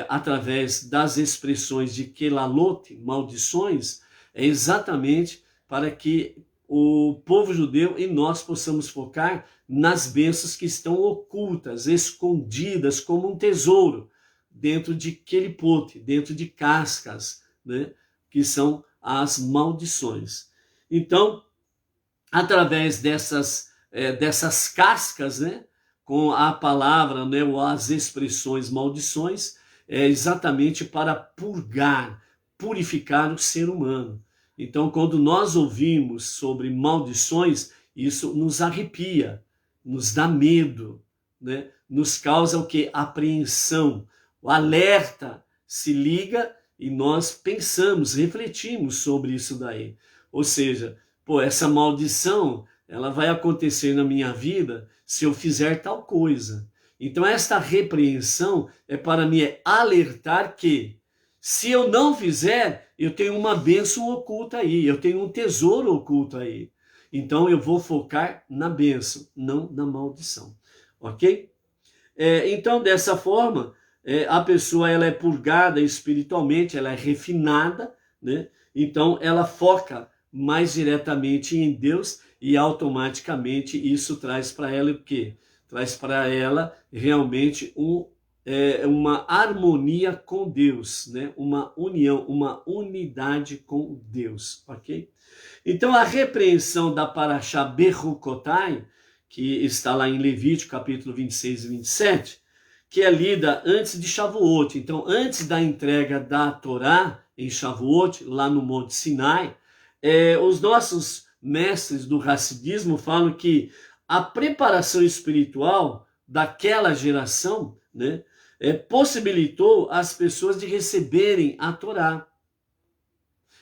através das expressões de kelalot, maldições, é exatamente para que o povo judeu e nós possamos focar nas bênçãos que estão ocultas, escondidas como um tesouro, dentro de kelipote, dentro de cascas, né, que são as maldições. Então, através dessas cascas, né, com a palavra, né, ou as expressões maldições, é exatamente para purificar o ser humano. Então, quando nós ouvimos sobre maldições, isso nos arrepia, nos dá medo, né, nos causa o quê? Apreensão. O alerta se liga e nós pensamos, refletimos sobre isso daí. Ou seja, essa maldição, ela vai acontecer na minha vida se eu fizer tal coisa. Então, esta repreensão é para me alertar que, se eu não fizer, eu tenho uma bênção oculta aí, eu tenho um tesouro oculto aí. Então, eu vou focar na bênção, não na maldição. Ok? Então, dessa forma, a pessoa ela é purgada espiritualmente, ela é refinada, né? Então, ela foca mais diretamente em Deus e automaticamente isso traz para ela o quê? traz para ela realmente uma harmonia com Deus, né? Uma união, uma unidade com Deus, ok? Então a repreensão da Parashá Bechukotai, que está lá em Levítico capítulo 26 e 27, que é lida antes de Shavuot. Então, antes da entrega da Torá em Shavuot, lá no Monte Sinai, os nossos mestres do Hassidismo falam que a preparação espiritual daquela geração, né, possibilitou as pessoas de receberem a Torá.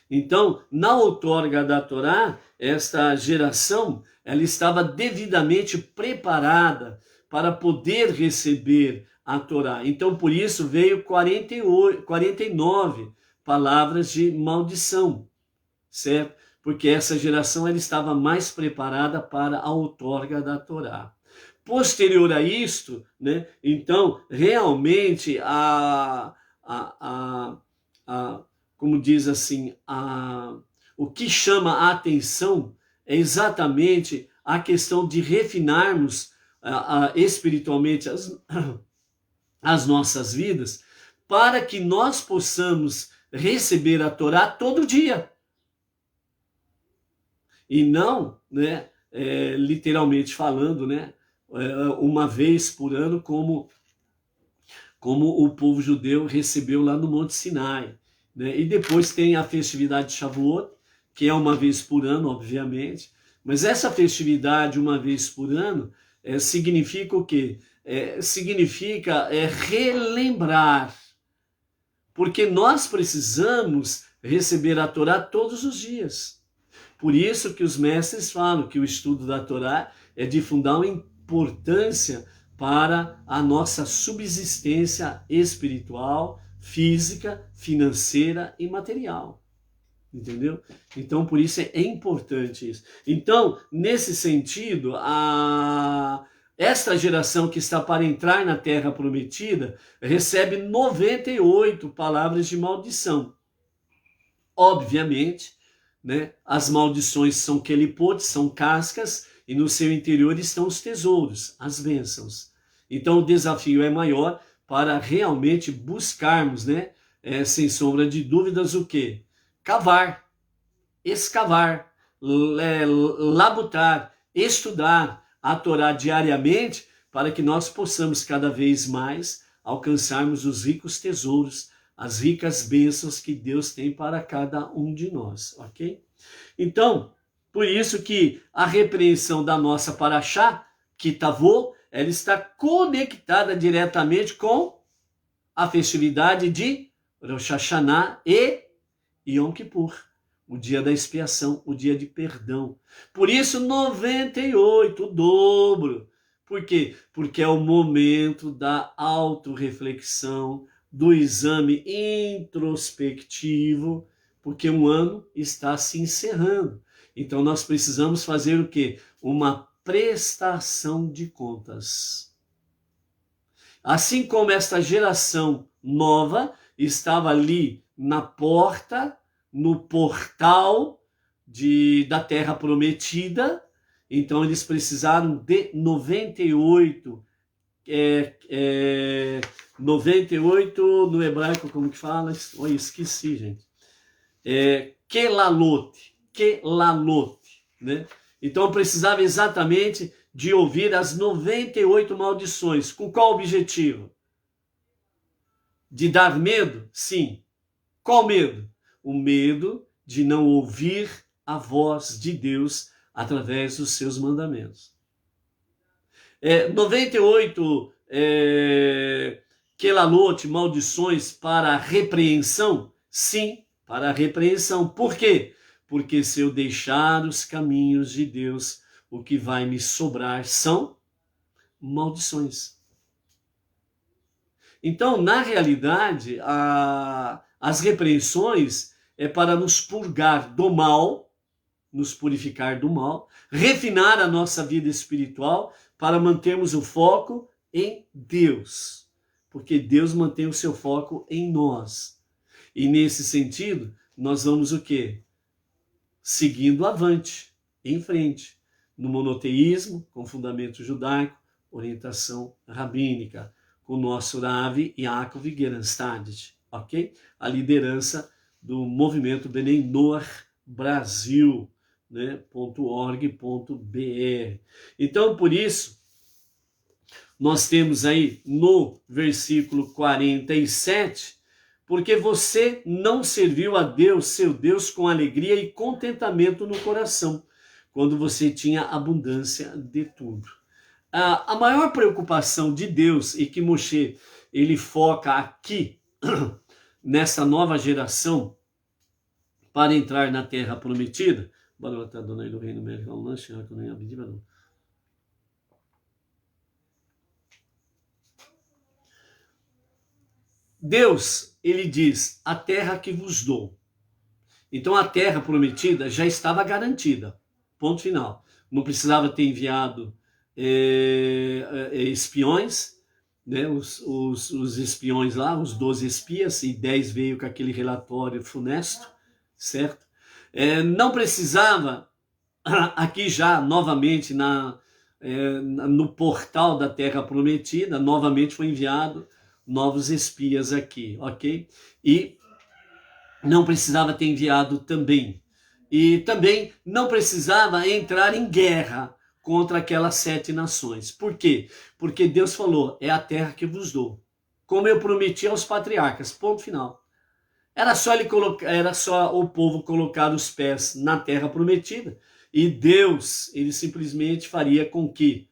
Então, na outorga da Torá, esta geração ela estava devidamente preparada para poder receber a Torá. Então, por isso veio 49 palavras de maldição, certo? Porque essa geração ela estava mais preparada para a outorga da Torá. Posterior a isto, né, então, realmente, como diz assim, o que chama a atenção é exatamente a questão de refinarmos espiritualmente as nossas vidas, para que nós possamos receber a Torá todo dia. E não, né, literalmente falando, né, uma vez por ano, como o povo judeu recebeu lá no Monte Sinai, né? E depois tem a festividade de Shavuot, que é uma vez por ano, obviamente, mas essa festividade, uma vez por ano, significa o quê? Significa relembrar, porque nós precisamos receber a Torá todos os dias. Por isso que os mestres falam que o estudo da Torá é de fundamental importância para a nossa subsistência espiritual, física, financeira e material. Entendeu? Então, por isso é importante isso. Então, nesse sentido, esta geração que está para entrar na Terra Prometida recebe 98 palavras de maldição. Obviamente, né, as maldições são kelipot, são cascas, e no seu interior estão os tesouros, as bênçãos. Então, o desafio é maior para realmente buscarmos, né, sem sombra de dúvidas, o quê? Cavar, escavar, labutar, estudar a Torá diariamente, para que nós possamos cada vez mais alcançarmos os ricos tesouros, as ricas bênçãos que Deus tem para cada um de nós, ok? Então, por isso que a repreensão da nossa Parashá, Kitavô, ela está conectada diretamente com a festividade de Rosh Hashanah e Yom Kippur, o dia da expiação, o dia de perdão. Por isso 98, o dobro. Por quê? Porque é o momento da autorreflexão, do exame introspectivo, porque um ano está se encerrando. Então nós precisamos fazer o quê? Uma prestação de contas. Assim como esta geração nova estava ali na porta, no portal da Terra Prometida, então eles precisaram de 98, 98 no hebraico, como que fala? Oi, esqueci, gente. Kelalot, né? Então precisava exatamente de ouvir as 98 maldições. Com qual objetivo? De dar medo? Sim. Qual medo? O medo de não ouvir a voz de Deus através dos seus mandamentos. 98 Kelalot, maldições para a repreensão? Sim, para a repreensão. Por quê? Porque se eu deixar os caminhos de Deus, o que vai me sobrar são maldições. Então, na realidade, as repreensões é para nos purgar do mal, nos purificar do mal, refinar a nossa vida espiritual para mantermos o foco em Deus. Porque Deus mantém o seu foco em nós. E nesse sentido, nós vamos o quê? Seguindo avante, em frente, no monoteísmo, com fundamento judaico, orientação rabínica, com o nosso Rav Yaakov Gerenstad, ok? A liderança do movimento Bnei Noach Brasil, né? .org.br. Então, por isso, nós temos aí no versículo 47, porque você não serviu a Deus, seu Deus, com alegria e contentamento no coração, quando você tinha abundância de tudo. A maior preocupação de Deus, e que Moshe ele foca aqui, nessa nova geração, para entrar na terra prometida, Deus, ele diz, a terra que vos dou. Então a terra prometida já estava garantida, ponto final. Não precisava ter enviado espiões, né? Os espiões lá, os 12 espias, e 10 veio com aquele relatório funesto, certo? Não precisava, aqui já, novamente, no portal da Terra Prometida, novamente foi enviado novos espias aqui, ok? E não precisava ter enviado também. E também não precisava entrar em guerra contra aquelas 7 nações. Por quê? Porque Deus falou, é a terra que vos dou, como eu prometi aos patriarcas, ponto final. Era só o povo colocar os pés na terra prometida, e Deus, ele simplesmente faria com que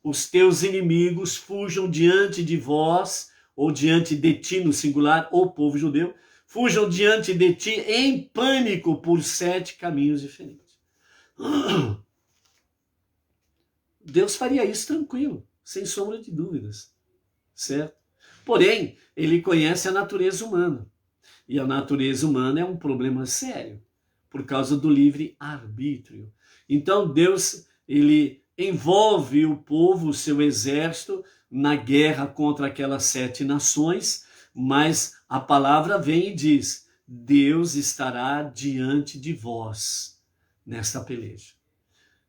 os teus inimigos fujam diante de vós, ou diante de ti no singular, o povo judeu, fujam diante de ti em pânico por 7 caminhos diferentes. Deus faria isso tranquilo, sem sombra de dúvidas, certo? Porém, ele conhece a natureza humana. E a natureza humana é um problema sério, por causa do livre-arbítrio. Então Deus, ele envolve o povo, o seu exército, na guerra contra aquelas 7 nações, mas a palavra vem e diz, Deus estará diante de vós nesta peleja.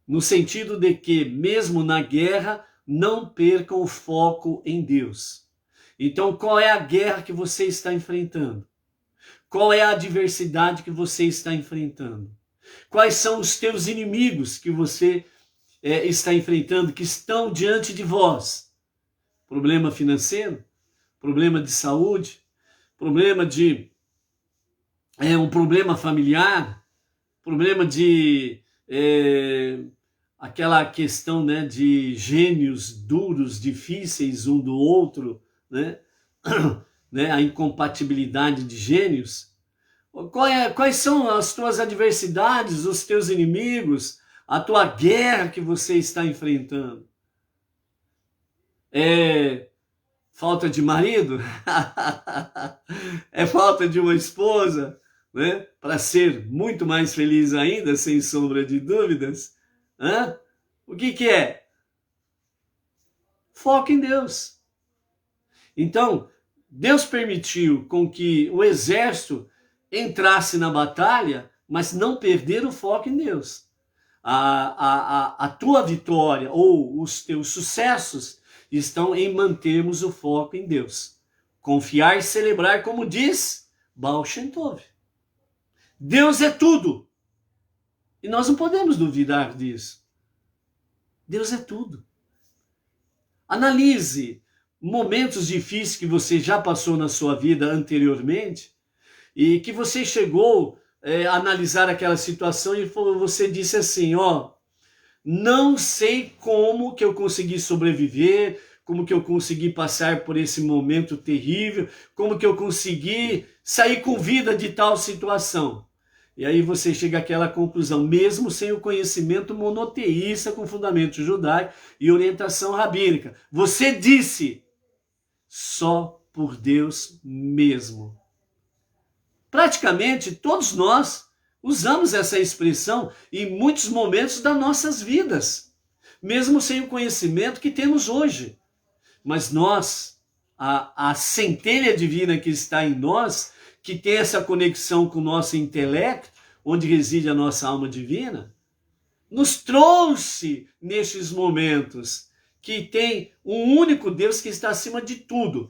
No sentido de que, mesmo na guerra, não percam o foco em Deus. Então, qual é a guerra que você está enfrentando? Qual é a adversidade que você está enfrentando? Quais são os teus inimigos que você está enfrentando, que estão diante de vós? Problema financeiro? Problema de saúde? Problema de... um problema familiar? Problema de... aquela questão, né, de gênios duros, difíceis um do outro, né? A incompatibilidade de gênios. Quais são as tuas adversidades, os teus inimigos, a tua guerra que você está enfrentando? É falta de marido? É falta de uma esposa, né? Para ser muito mais feliz ainda, sem sombra de dúvidas? O que é? Foco em Deus. Então, Deus permitiu com que o exército entrasse na batalha, mas não perder o foco em Deus. A tua vitória ou os teus sucessos estão em mantermos o foco em Deus. Confiar e celebrar, como diz Baal Shem Tov. Deus é tudo. E nós não podemos duvidar disso. Deus é tudo. Analise momentos difíceis que você já passou na sua vida anteriormente e que você chegou a analisar aquela situação e você disse assim, não sei como que eu consegui sobreviver, como que eu consegui passar por esse momento terrível, como que eu consegui sair com vida de tal situação. E aí você chega àquela conclusão, mesmo sem o conhecimento monoteísta com fundamento judaico e orientação rabínica. Você disse, só por Deus mesmo. Praticamente todos nós usamos essa expressão em muitos momentos das nossas vidas, mesmo sem o conhecimento que temos hoje. Mas nós, a centelha divina que está em nós, que tem essa conexão com o nosso intelecto, onde reside a nossa alma divina, nos trouxe nestes momentos que tem um único Deus que está acima de tudo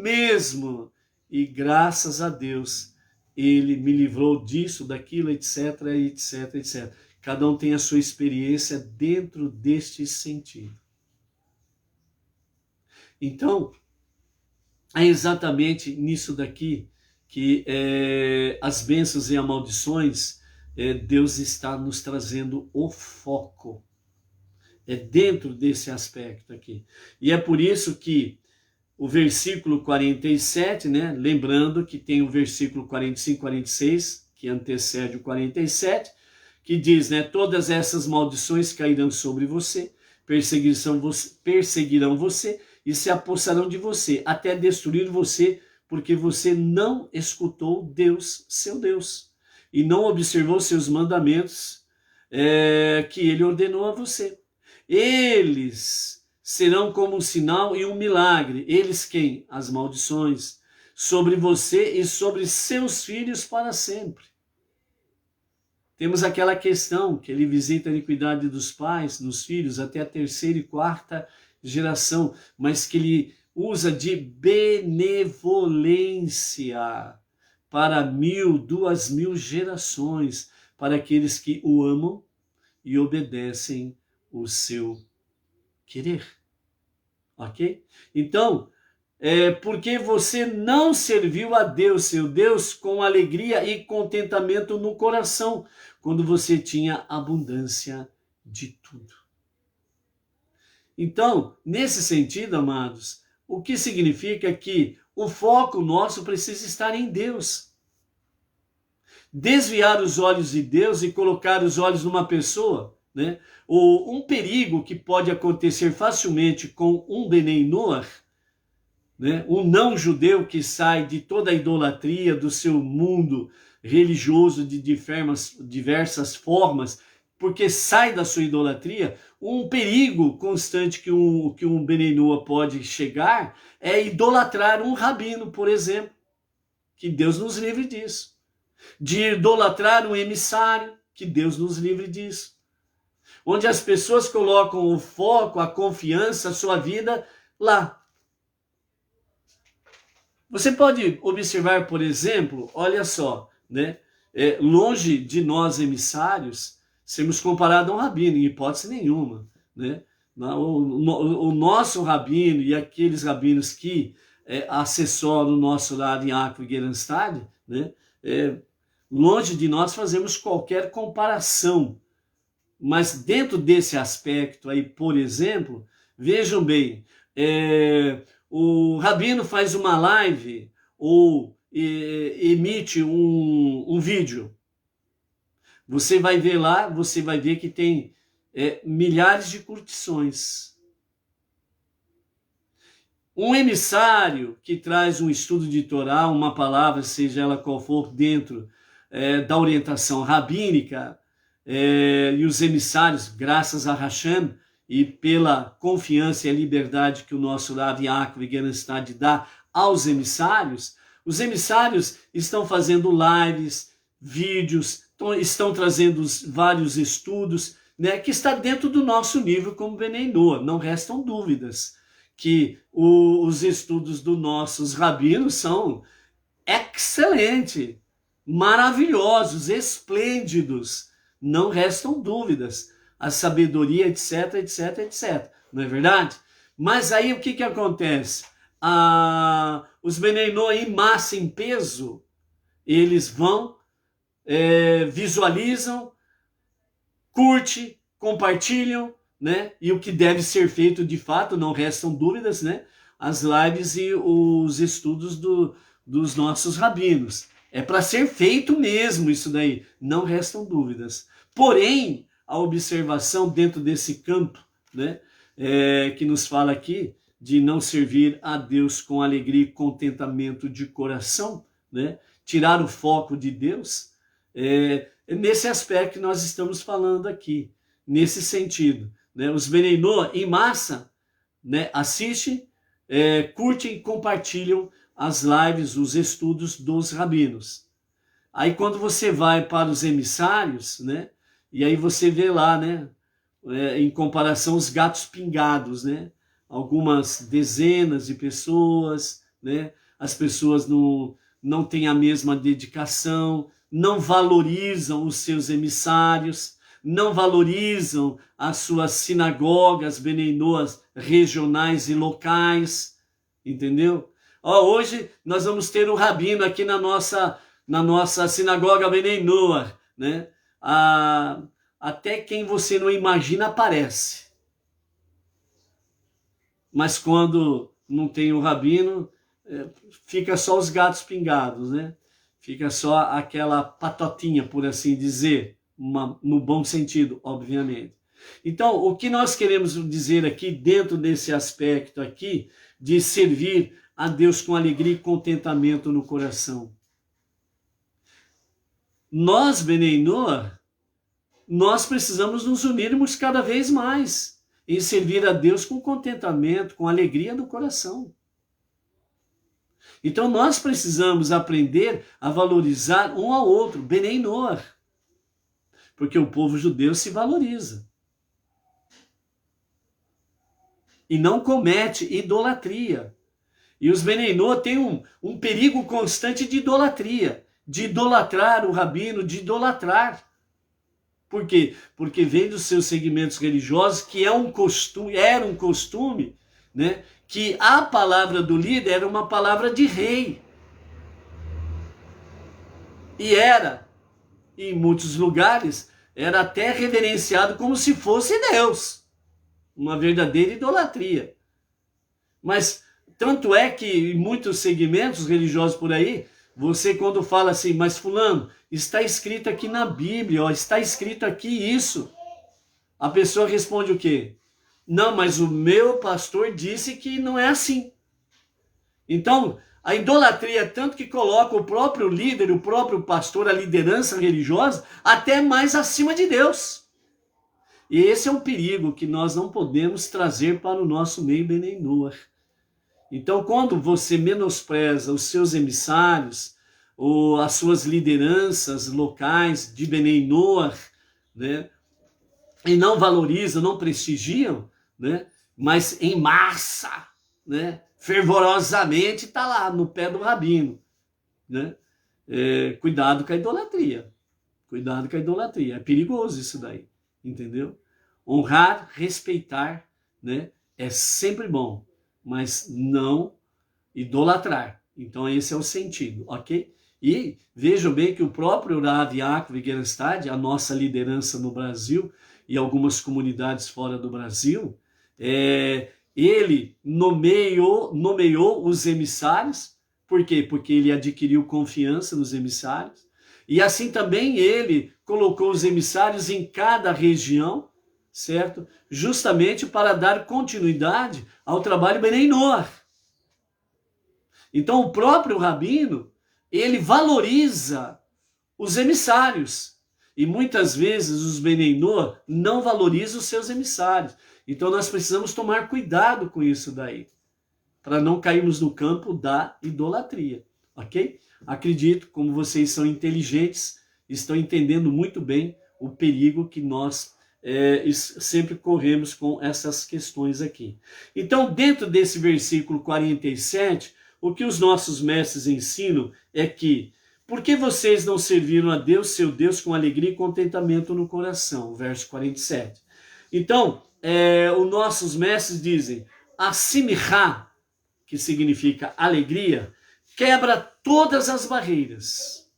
mesmo. E graças a Deus, ele me livrou disso, daquilo, etc, etc, etc. Cada um tem a sua experiência dentro deste sentido. Então, é exatamente nisso daqui que as bênçãos e as maldições, Deus está nos trazendo o foco. É dentro desse aspecto aqui. E é por isso que o versículo 47, né? Lembrando que tem o versículo 45, 46, que antecede o 47, que diz, né? Todas essas maldições cairão sobre você, perseguirão você e se apossarão de você, até destruir você, porque você não escutou Deus, seu Deus, e não observou seus mandamentos que ele ordenou a você. Eles serão como um sinal e um milagre. Eles quem? As maldições sobre você e sobre seus filhos para sempre. Temos aquela questão que ele visita a iniquidade dos pais, dos filhos, até a terceira e quarta geração, mas que ele usa de benevolência para 1.000, 2.000 gerações, para aqueles que o amam e obedecem o seu querer. Ok? Então, porque você não serviu a Deus, seu Deus, com alegria e contentamento no coração, quando você tinha abundância de tudo. Então, nesse sentido, amados, o que significa que o foco nosso precisa estar em Deus. Desviar os olhos de Deus e colocar os olhos numa pessoa, né? Um perigo que pode acontecer facilmente com um Benei Noach, né? Um não-judeu que sai de toda a idolatria do seu mundo religioso de diversas formas, porque sai da sua idolatria. Um perigo constante que um Benei Noach pode chegar é idolatrar um rabino, por exemplo. Que Deus nos livre disso. De idolatrar um emissário, que Deus nos livre disso. Onde as pessoas colocam o foco, a confiança, a sua vida lá. Você pode observar, por exemplo, olha só, né? Longe de nós emissários sermos comparados a um rabino, em hipótese nenhuma, né? O nosso rabino e aqueles rabinos que assessoram o nosso lado em Yaakov e Gerenstad, né? Longe de nós fazermos qualquer comparação. Mas dentro desse aspecto aí, por exemplo, vejam bem, o rabino faz uma live ou emite um vídeo. Você vai ver lá, você vai ver que tem milhares de curtições. Um emissário que traz um estudo de Torá, uma palavra, seja ela qual for, dentro da orientação rabínica, e os emissários, graças a Hashem e pela confiança e a liberdade que o nosso Rav Yaakov Gerenstad dá aos emissários, os emissários estão fazendo lives, vídeos, estão trazendo vários estudos, né, que está dentro do nosso nível como Benei Noach. Não restam dúvidas que os estudos dos nossos rabinos são excelentes, maravilhosos, esplêndidos. Não restam dúvidas. A sabedoria, etc, etc, etc. Não é verdade? Mas aí o que acontece? Os Benei Noach em massa, em peso, eles vão, visualizam, curte, compartilham, né? E o que deve ser feito de fato, não restam dúvidas, né? As lives e os estudos dos nossos rabinos. É para ser feito mesmo isso daí, não restam dúvidas. Porém, a observação dentro desse campo, né, que nos fala aqui de não servir a Deus com alegria e contentamento de coração, né, tirar o foco de Deus, é nesse aspecto que nós estamos falando aqui, nesse sentido. Né, os Benei Noach, em massa, né, assistem, curtem e compartilham as lives, os estudos dos rabinos. Aí quando você vai para os emissários, né, e aí você vê lá, né, em comparação aos gatos pingados, né? Algumas dezenas de pessoas, né? As pessoas não têm a mesma dedicação, não valorizam os seus emissários, não valorizam as suas sinagogas benenoas regionais e locais, entendeu? Hoje nós vamos ter um rabino aqui na nossa sinagoga benenoa, né? Até quem você não imagina aparece. Mas quando não tem o rabino, fica só os gatos pingados, né? Fica só aquela patotinha, por assim dizer, no bom sentido, obviamente. Então, o que nós queremos dizer aqui, dentro desse aspecto aqui, de servir a Deus com alegria e contentamento no coração. Nós, Bnei Noach, nós precisamos nos unirmos cada vez mais em servir a Deus com contentamento, com alegria do coração. Então nós precisamos aprender a valorizar um ao outro, Bnei Noach, porque o povo judeu se valoriza e não comete idolatria. E os Bnei Noach têm um perigo constante de idolatria, de idolatrar o rabino, de idolatrar. Por quê? Porque vem dos seus segmentos religiosos, que era um costume, né? Que a palavra do líder era uma palavra de rei. E em muitos lugares, era até reverenciado como se fosse Deus. Uma verdadeira idolatria. Mas tanto é que em muitos segmentos religiosos por aí, você quando fala assim, mas fulano, está escrito aqui na Bíblia, ó, está escrito aqui isso. A pessoa responde o quê? Não, mas o meu pastor disse que não é assim. Então, a idolatria tanto que coloca o próprio líder, o próprio pastor, a liderança religiosa, até mais acima de Deus. E esse é um perigo que nós não podemos trazer para o nosso meio Bnei Noach. Então, quando você menospreza os seus emissários, ou as suas lideranças locais de Bnei Noach, né, e não valorizam, não prestigiam, né, mas em massa, né, fervorosamente está lá no pé do rabino, né? Cuidado com a idolatria. Cuidado com a idolatria. É perigoso isso daí, entendeu? Honrar, respeitar, né, é sempre bom, mas não idolatrar. Então esse é o sentido, ok? E vejam bem que o próprio Rav Yaakov Gerenstad, a nossa liderança no Brasil e algumas comunidades fora do Brasil, ele nomeou os emissários. Por quê? Porque ele adquiriu confiança nos emissários. E assim também ele colocou os emissários em cada região, certo? Justamente para dar continuidade ao trabalho Bnei Noach. Então o próprio rabino, ele valoriza os emissários. E muitas vezes os Bnei Noach não valorizam os seus emissários. Então nós precisamos tomar cuidado com isso daí, para não cairmos no campo da idolatria, ok? Acredito, como vocês são inteligentes, estão entendendo muito bem o perigo que nós sempre corremos com essas questões aqui. Então, dentro desse versículo 47, o que os nossos mestres ensinam é que, por que vocês não serviram a Deus, seu Deus, com alegria e contentamento no coração? Verso 47. Então, os nossos mestres dizem, a simchá, que significa alegria, quebra todas as barreiras.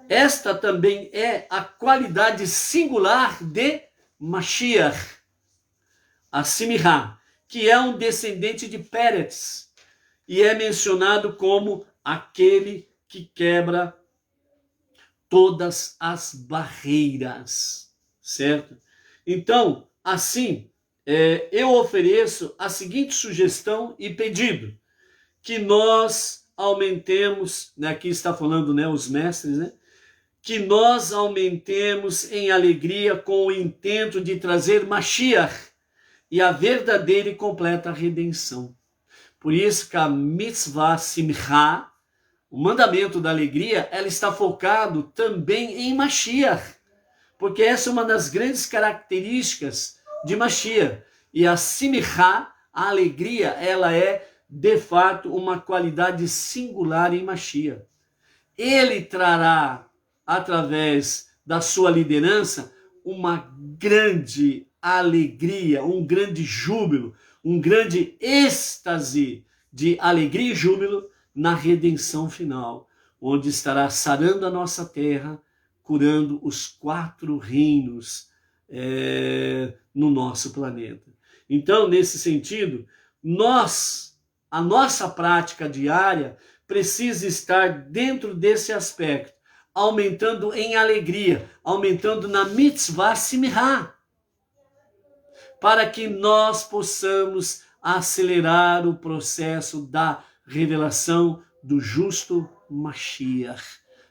Esta também é a qualidade singular de Mashiach, a simchá, que é um descendente de Pérez, e é mencionado como aquele que quebra todas as barreiras, certo? Então, assim, eu ofereço a seguinte sugestão e pedido, que nós aumentemos, né, aqui está falando, né, os mestres, né, que nós aumentemos em alegria com o intento de trazer Mashiach e a verdadeira e completa redenção. Por isso que a mitzvah simcha, o mandamento da alegria, ela está focado também em Mashiach, porque essa é uma das grandes características de Mashiach. E a simchá, a alegria, ela é de fato uma qualidade singular em Mashiach. Ele trará, através da sua liderança, uma grande alegria, um grande júbilo, um grande êxtase de alegria e júbilo na redenção final, onde estará sarando a nossa terra, curando os 4 reinos no nosso planeta. Então, nesse sentido, a nossa prática diária precisa estar dentro desse aspecto, aumentando em alegria, aumentando na mitzvah simchá, para que nós possamos acelerar o processo da revelação do justo Mashiach,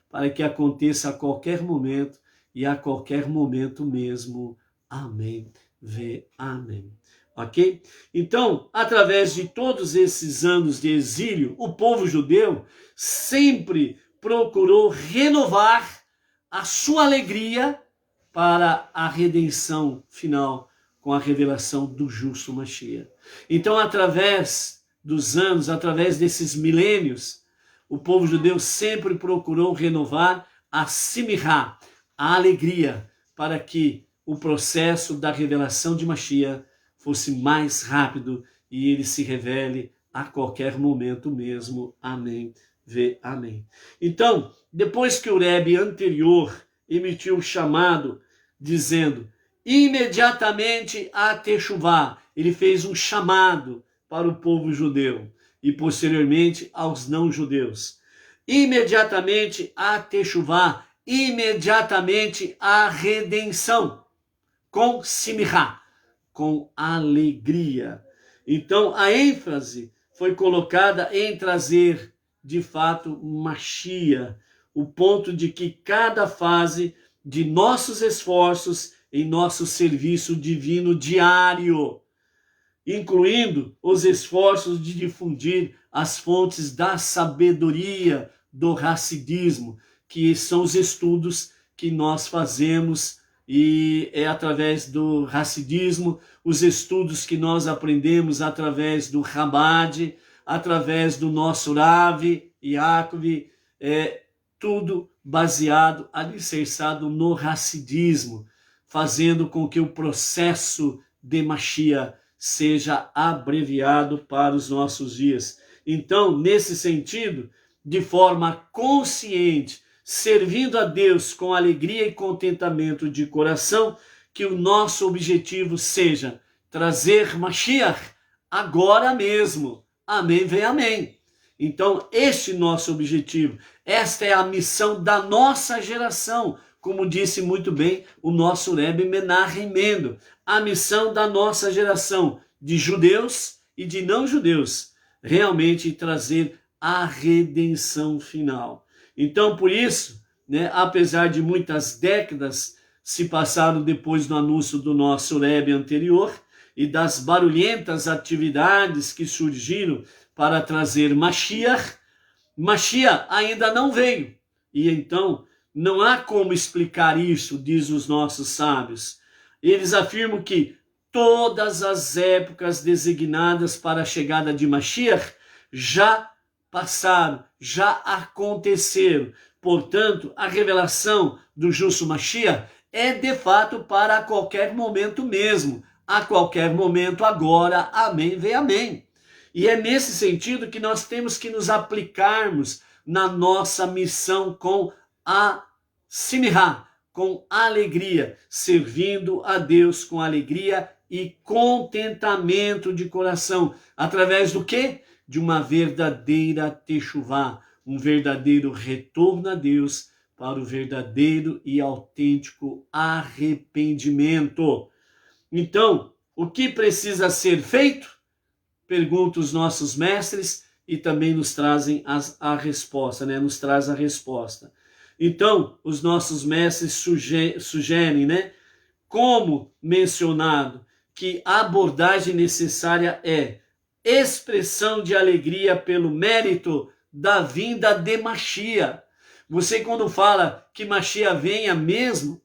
para que aconteça a qualquer momento e a qualquer momento mesmo. Amém. Amém. Ok? Então, através de todos esses anos de exílio, o povo judeu sempre procurou renovar a sua alegria para a redenção final com a revelação do justo Mashiach. Então, através dos anos, através desses milênios, o povo judeu sempre procurou renovar a simchá, a alegria, para que o processo da revelação de Mashiach fosse mais rápido e ele se revele a qualquer momento mesmo. Amém. Amém. Então, depois que o Rebbe anterior emitiu um chamado dizendo imediatamente a Teshuvá, ele fez um chamado para o povo judeu e posteriormente aos não-judeus. Imediatamente a Teshuvá, imediatamente a redenção, com simchá, com alegria. Então a ênfase foi colocada em trazer de fato Mashiach, o ponto de que cada fase de nossos esforços em nosso serviço divino diário, incluindo os esforços de difundir as fontes da sabedoria do Hassidismo, que são os estudos que nós fazemos, e é através do Hassidismo, os estudos que nós aprendemos através do Chabad, através do nosso Rav, Yaakov, tudo baseado, alicerçado no Hassidismo, fazendo com que o processo de Mashiach seja abreviado para os nossos dias. Então, nesse sentido, de forma consciente, servindo a Deus com alegria e contentamento de coração, que o nosso objetivo seja trazer Mashiach agora mesmo. Amém, amém. Então, este nosso objetivo, esta é a missão da nossa geração, como disse muito bem o nosso Rebbe Menachem Mendel, a missão da nossa geração, de judeus e de não-judeus, realmente trazer a redenção final. Então, por isso, apesar de muitas décadas se passaram depois do anúncio do nosso Rebbe anterior e das barulhentas atividades que surgiram para trazer Mashiach, Mashiach ainda não veio. E então, não há como explicar isso, diz os nossos sábios. Eles afirmam que todas as épocas designadas para a chegada de Mashiach já passaram, já aconteceram. Portanto, a revelação do justo Mashiach é de fato para a qualquer momento mesmo, a qualquer momento agora. Amém, amém. E é nesse sentido que nós temos que nos aplicarmos na nossa missão com a simchá, com alegria, servindo a Deus com alegria e contentamento de coração. Através do quê? De uma verdadeira teshuvá, um verdadeiro retorno a Deus para o verdadeiro e autêntico arrependimento. Então, o que precisa ser feito? Perguntam os nossos mestres e também nos trazem a resposta, nos traz a resposta. Então, os nossos mestres sugerem, como mencionado, que a abordagem necessária é expressão de alegria pelo mérito da vinda de Mashiach. Você, quando fala que Mashiach venha mesmo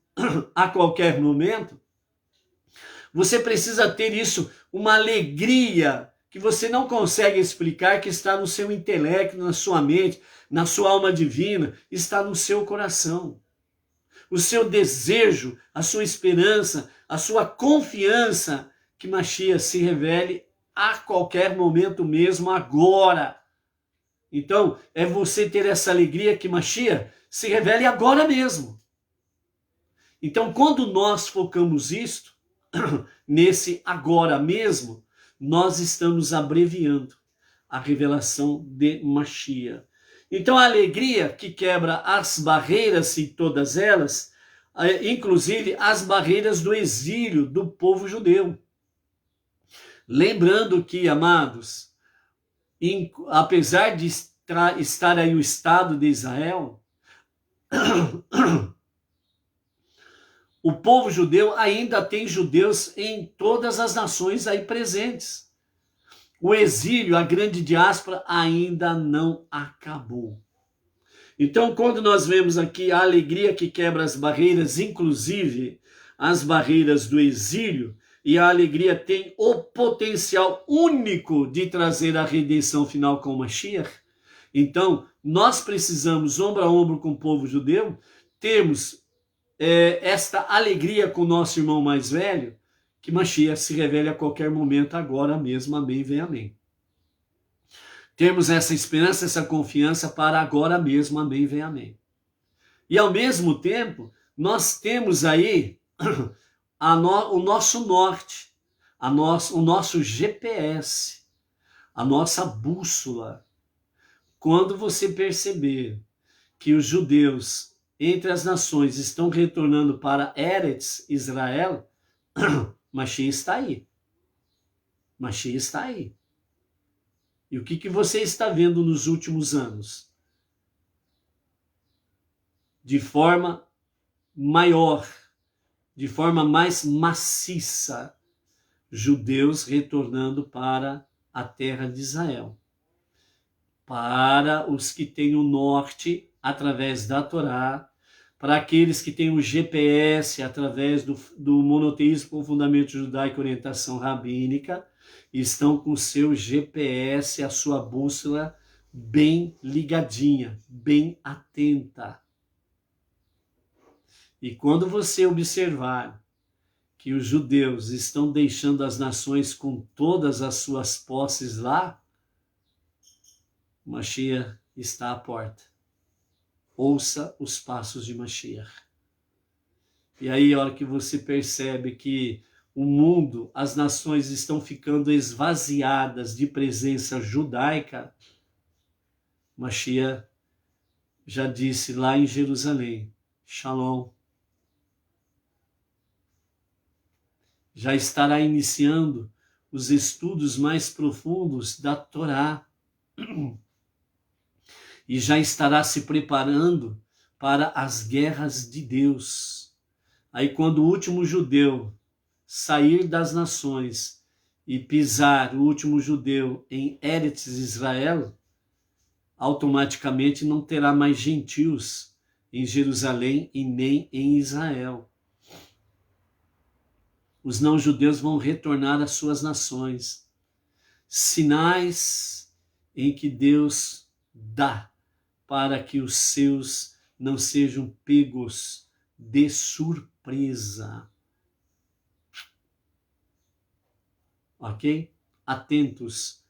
a qualquer momento, Você precisa ter isso, uma alegria que você não consegue explicar, que está no seu intelecto, na sua mente, na sua alma divina, está no seu coração. O seu desejo, a sua esperança, a sua confiança que Mashiach se revele a qualquer momento mesmo, agora. Então, é você ter essa alegria que Mashiach se revele agora mesmo. Então, quando nós focamos isto, nesse agora mesmo, nós estamos abreviando a revelação de Mashiach. Então, a alegria que quebra as barreiras, e todas elas, inclusive as barreiras do exílio do povo judeu. Lembrando que, amados, apesar de estar aí o Estado de Israel, o povo judeu ainda tem judeus em todas as nações aí presentes. O exílio, a grande diáspora, ainda não acabou. Então, quando nós vemos aqui a alegria que quebra as barreiras, inclusive as barreiras do exílio, e a alegria tem o potencial único de trazer a redenção final com o Mashiach, então nós precisamos, ombro a ombro com o povo judeu, termos esta alegria com o nosso irmão mais velho, que Mashiach se revele a qualquer momento, agora mesmo, amém, vem amém. Temos essa esperança, essa confiança para agora mesmo, amém, vem amém. E ao mesmo tempo, nós temos aí o nosso norte, o nosso GPS, a nossa bússola. Quando você perceber que os judeus entre as nações estão retornando para Eretz Israel, Mashiach está aí. Mashiach está aí. E o que você está vendo nos últimos anos? De forma maior, de forma mais maciça, judeus retornando para a terra de Israel. Para os que têm o norte, através da Torá, para aqueles que têm o GPS, através do monoteísmo com fundamento judaico e orientação rabínica, estão com o seu GPS, a sua bússola, bem ligadinha, bem atenta. E quando você observar que os judeus estão deixando as nações com todas as suas posses lá, Mashiach está à porta. Ouça os passos de Mashiach. E aí, a hora que você percebe que o mundo, as nações estão ficando esvaziadas de presença judaica, Mashiach já disse lá em Jerusalém, Shalom. Já estará iniciando os estudos mais profundos da Torá. E já estará se preparando para as guerras de Deus. Aí quando o último judeu sair das nações e pisar, o último judeu, em Eretz Israel, automaticamente não terá mais gentios em Jerusalém e nem em Israel. Os não-judeus vão retornar às suas nações. Sinais em que Deus dá para que os seus não sejam pegos de surpresa. Ok? Atentos,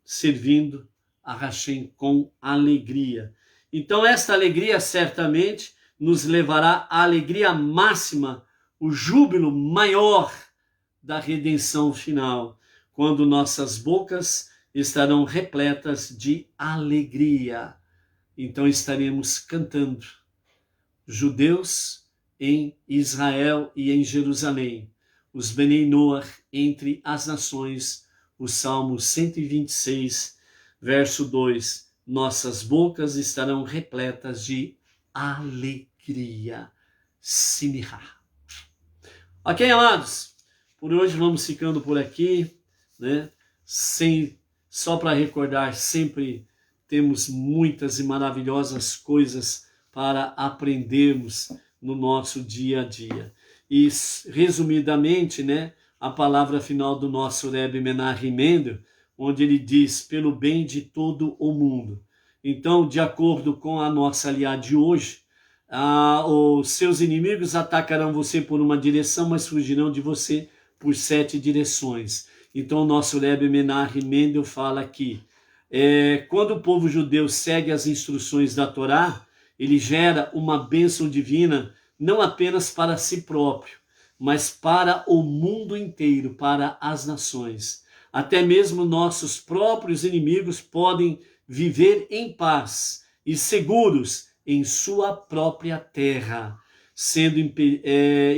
servindo a Hashem com alegria. Então esta alegria certamente nos levará à alegria máxima, o júbilo maior da redenção final, quando nossas bocas estarão repletas de alegria. Então estaremos cantando, judeus em Israel e em Jerusalém, os Benei Noach entre as nações, o Salmo 126, verso 2, nossas bocas estarão repletas de alegria. Simcha. Ok, amados? Por hoje vamos ficando por aqui, né? Só para recordar, sempre temos muitas e maravilhosas coisas para aprendermos no nosso dia a dia. E, resumidamente, né, a palavra final do nosso Rebbe Menahem Mendel, onde ele diz, pelo bem de todo o mundo. Então, de acordo com a nossa aliada de hoje, os seus inimigos atacarão você por uma direção, mas fugirão de você por 7 direções. Então, o nosso Rebbe Menahem Mendel fala que quando o povo judeu segue as instruções da Torá, ele gera uma bênção divina, não apenas para si próprio, mas para o mundo inteiro, para as nações. Até mesmo nossos próprios inimigos podem viver em paz e seguros em sua própria terra, sendo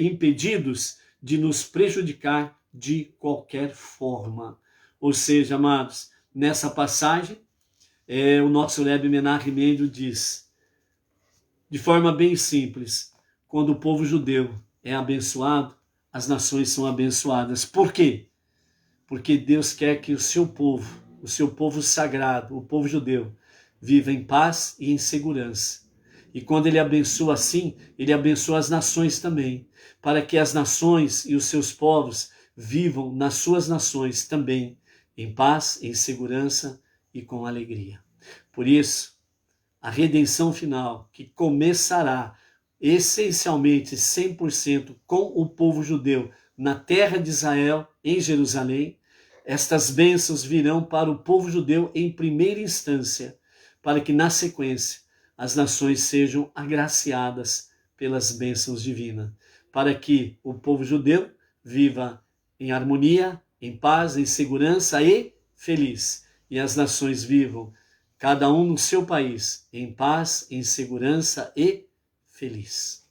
impedidos de nos prejudicar de qualquer forma. Ou seja, amados, nessa passagem, o nosso Rebbe Menahem Mendel diz, de forma bem simples, quando o povo judeu é abençoado, as nações são abençoadas. Por quê? Porque Deus quer que o seu povo sagrado, o povo judeu, viva em paz e em segurança. E quando ele abençoa assim, ele abençoa as nações também, para que as nações e os seus povos vivam nas suas nações também, em paz, em segurança e com alegria. Por isso, a redenção final, que começará essencialmente 100% com o povo judeu na terra de Israel, em Jerusalém, estas bênçãos virão para o povo judeu em primeira instância, para que na sequência as nações sejam agraciadas pelas bênçãos divinas, para que o povo judeu viva em harmonia, em paz, em segurança e feliz, e as nações vivam, cada um no seu país, em paz, em segurança e feliz.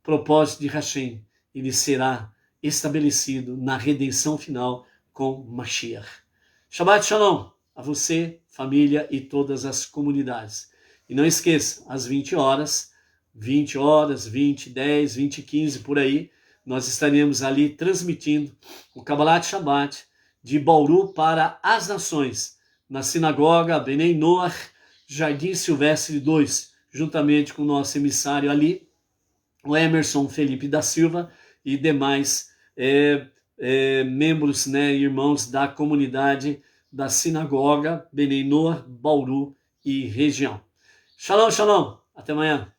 Propósito de Hashem, ele será estabelecido na redenção final com Mashiach. Shabbat Shalom a você, família e todas as comunidades. E não esqueça, às 20 horas, 20, 10, 20, 15, por aí, nós estaremos ali transmitindo o Kabbalat Shabbat de Bauru para as nações, na sinagoga Benei Noach, Jardim Silvestre 2, juntamente com o nosso emissário ali, o Emerson Felipe da Silva e demais membros, irmãos da comunidade da sinagoga Benei Noach, Bauru e região. Shalom, shalom. Até amanhã.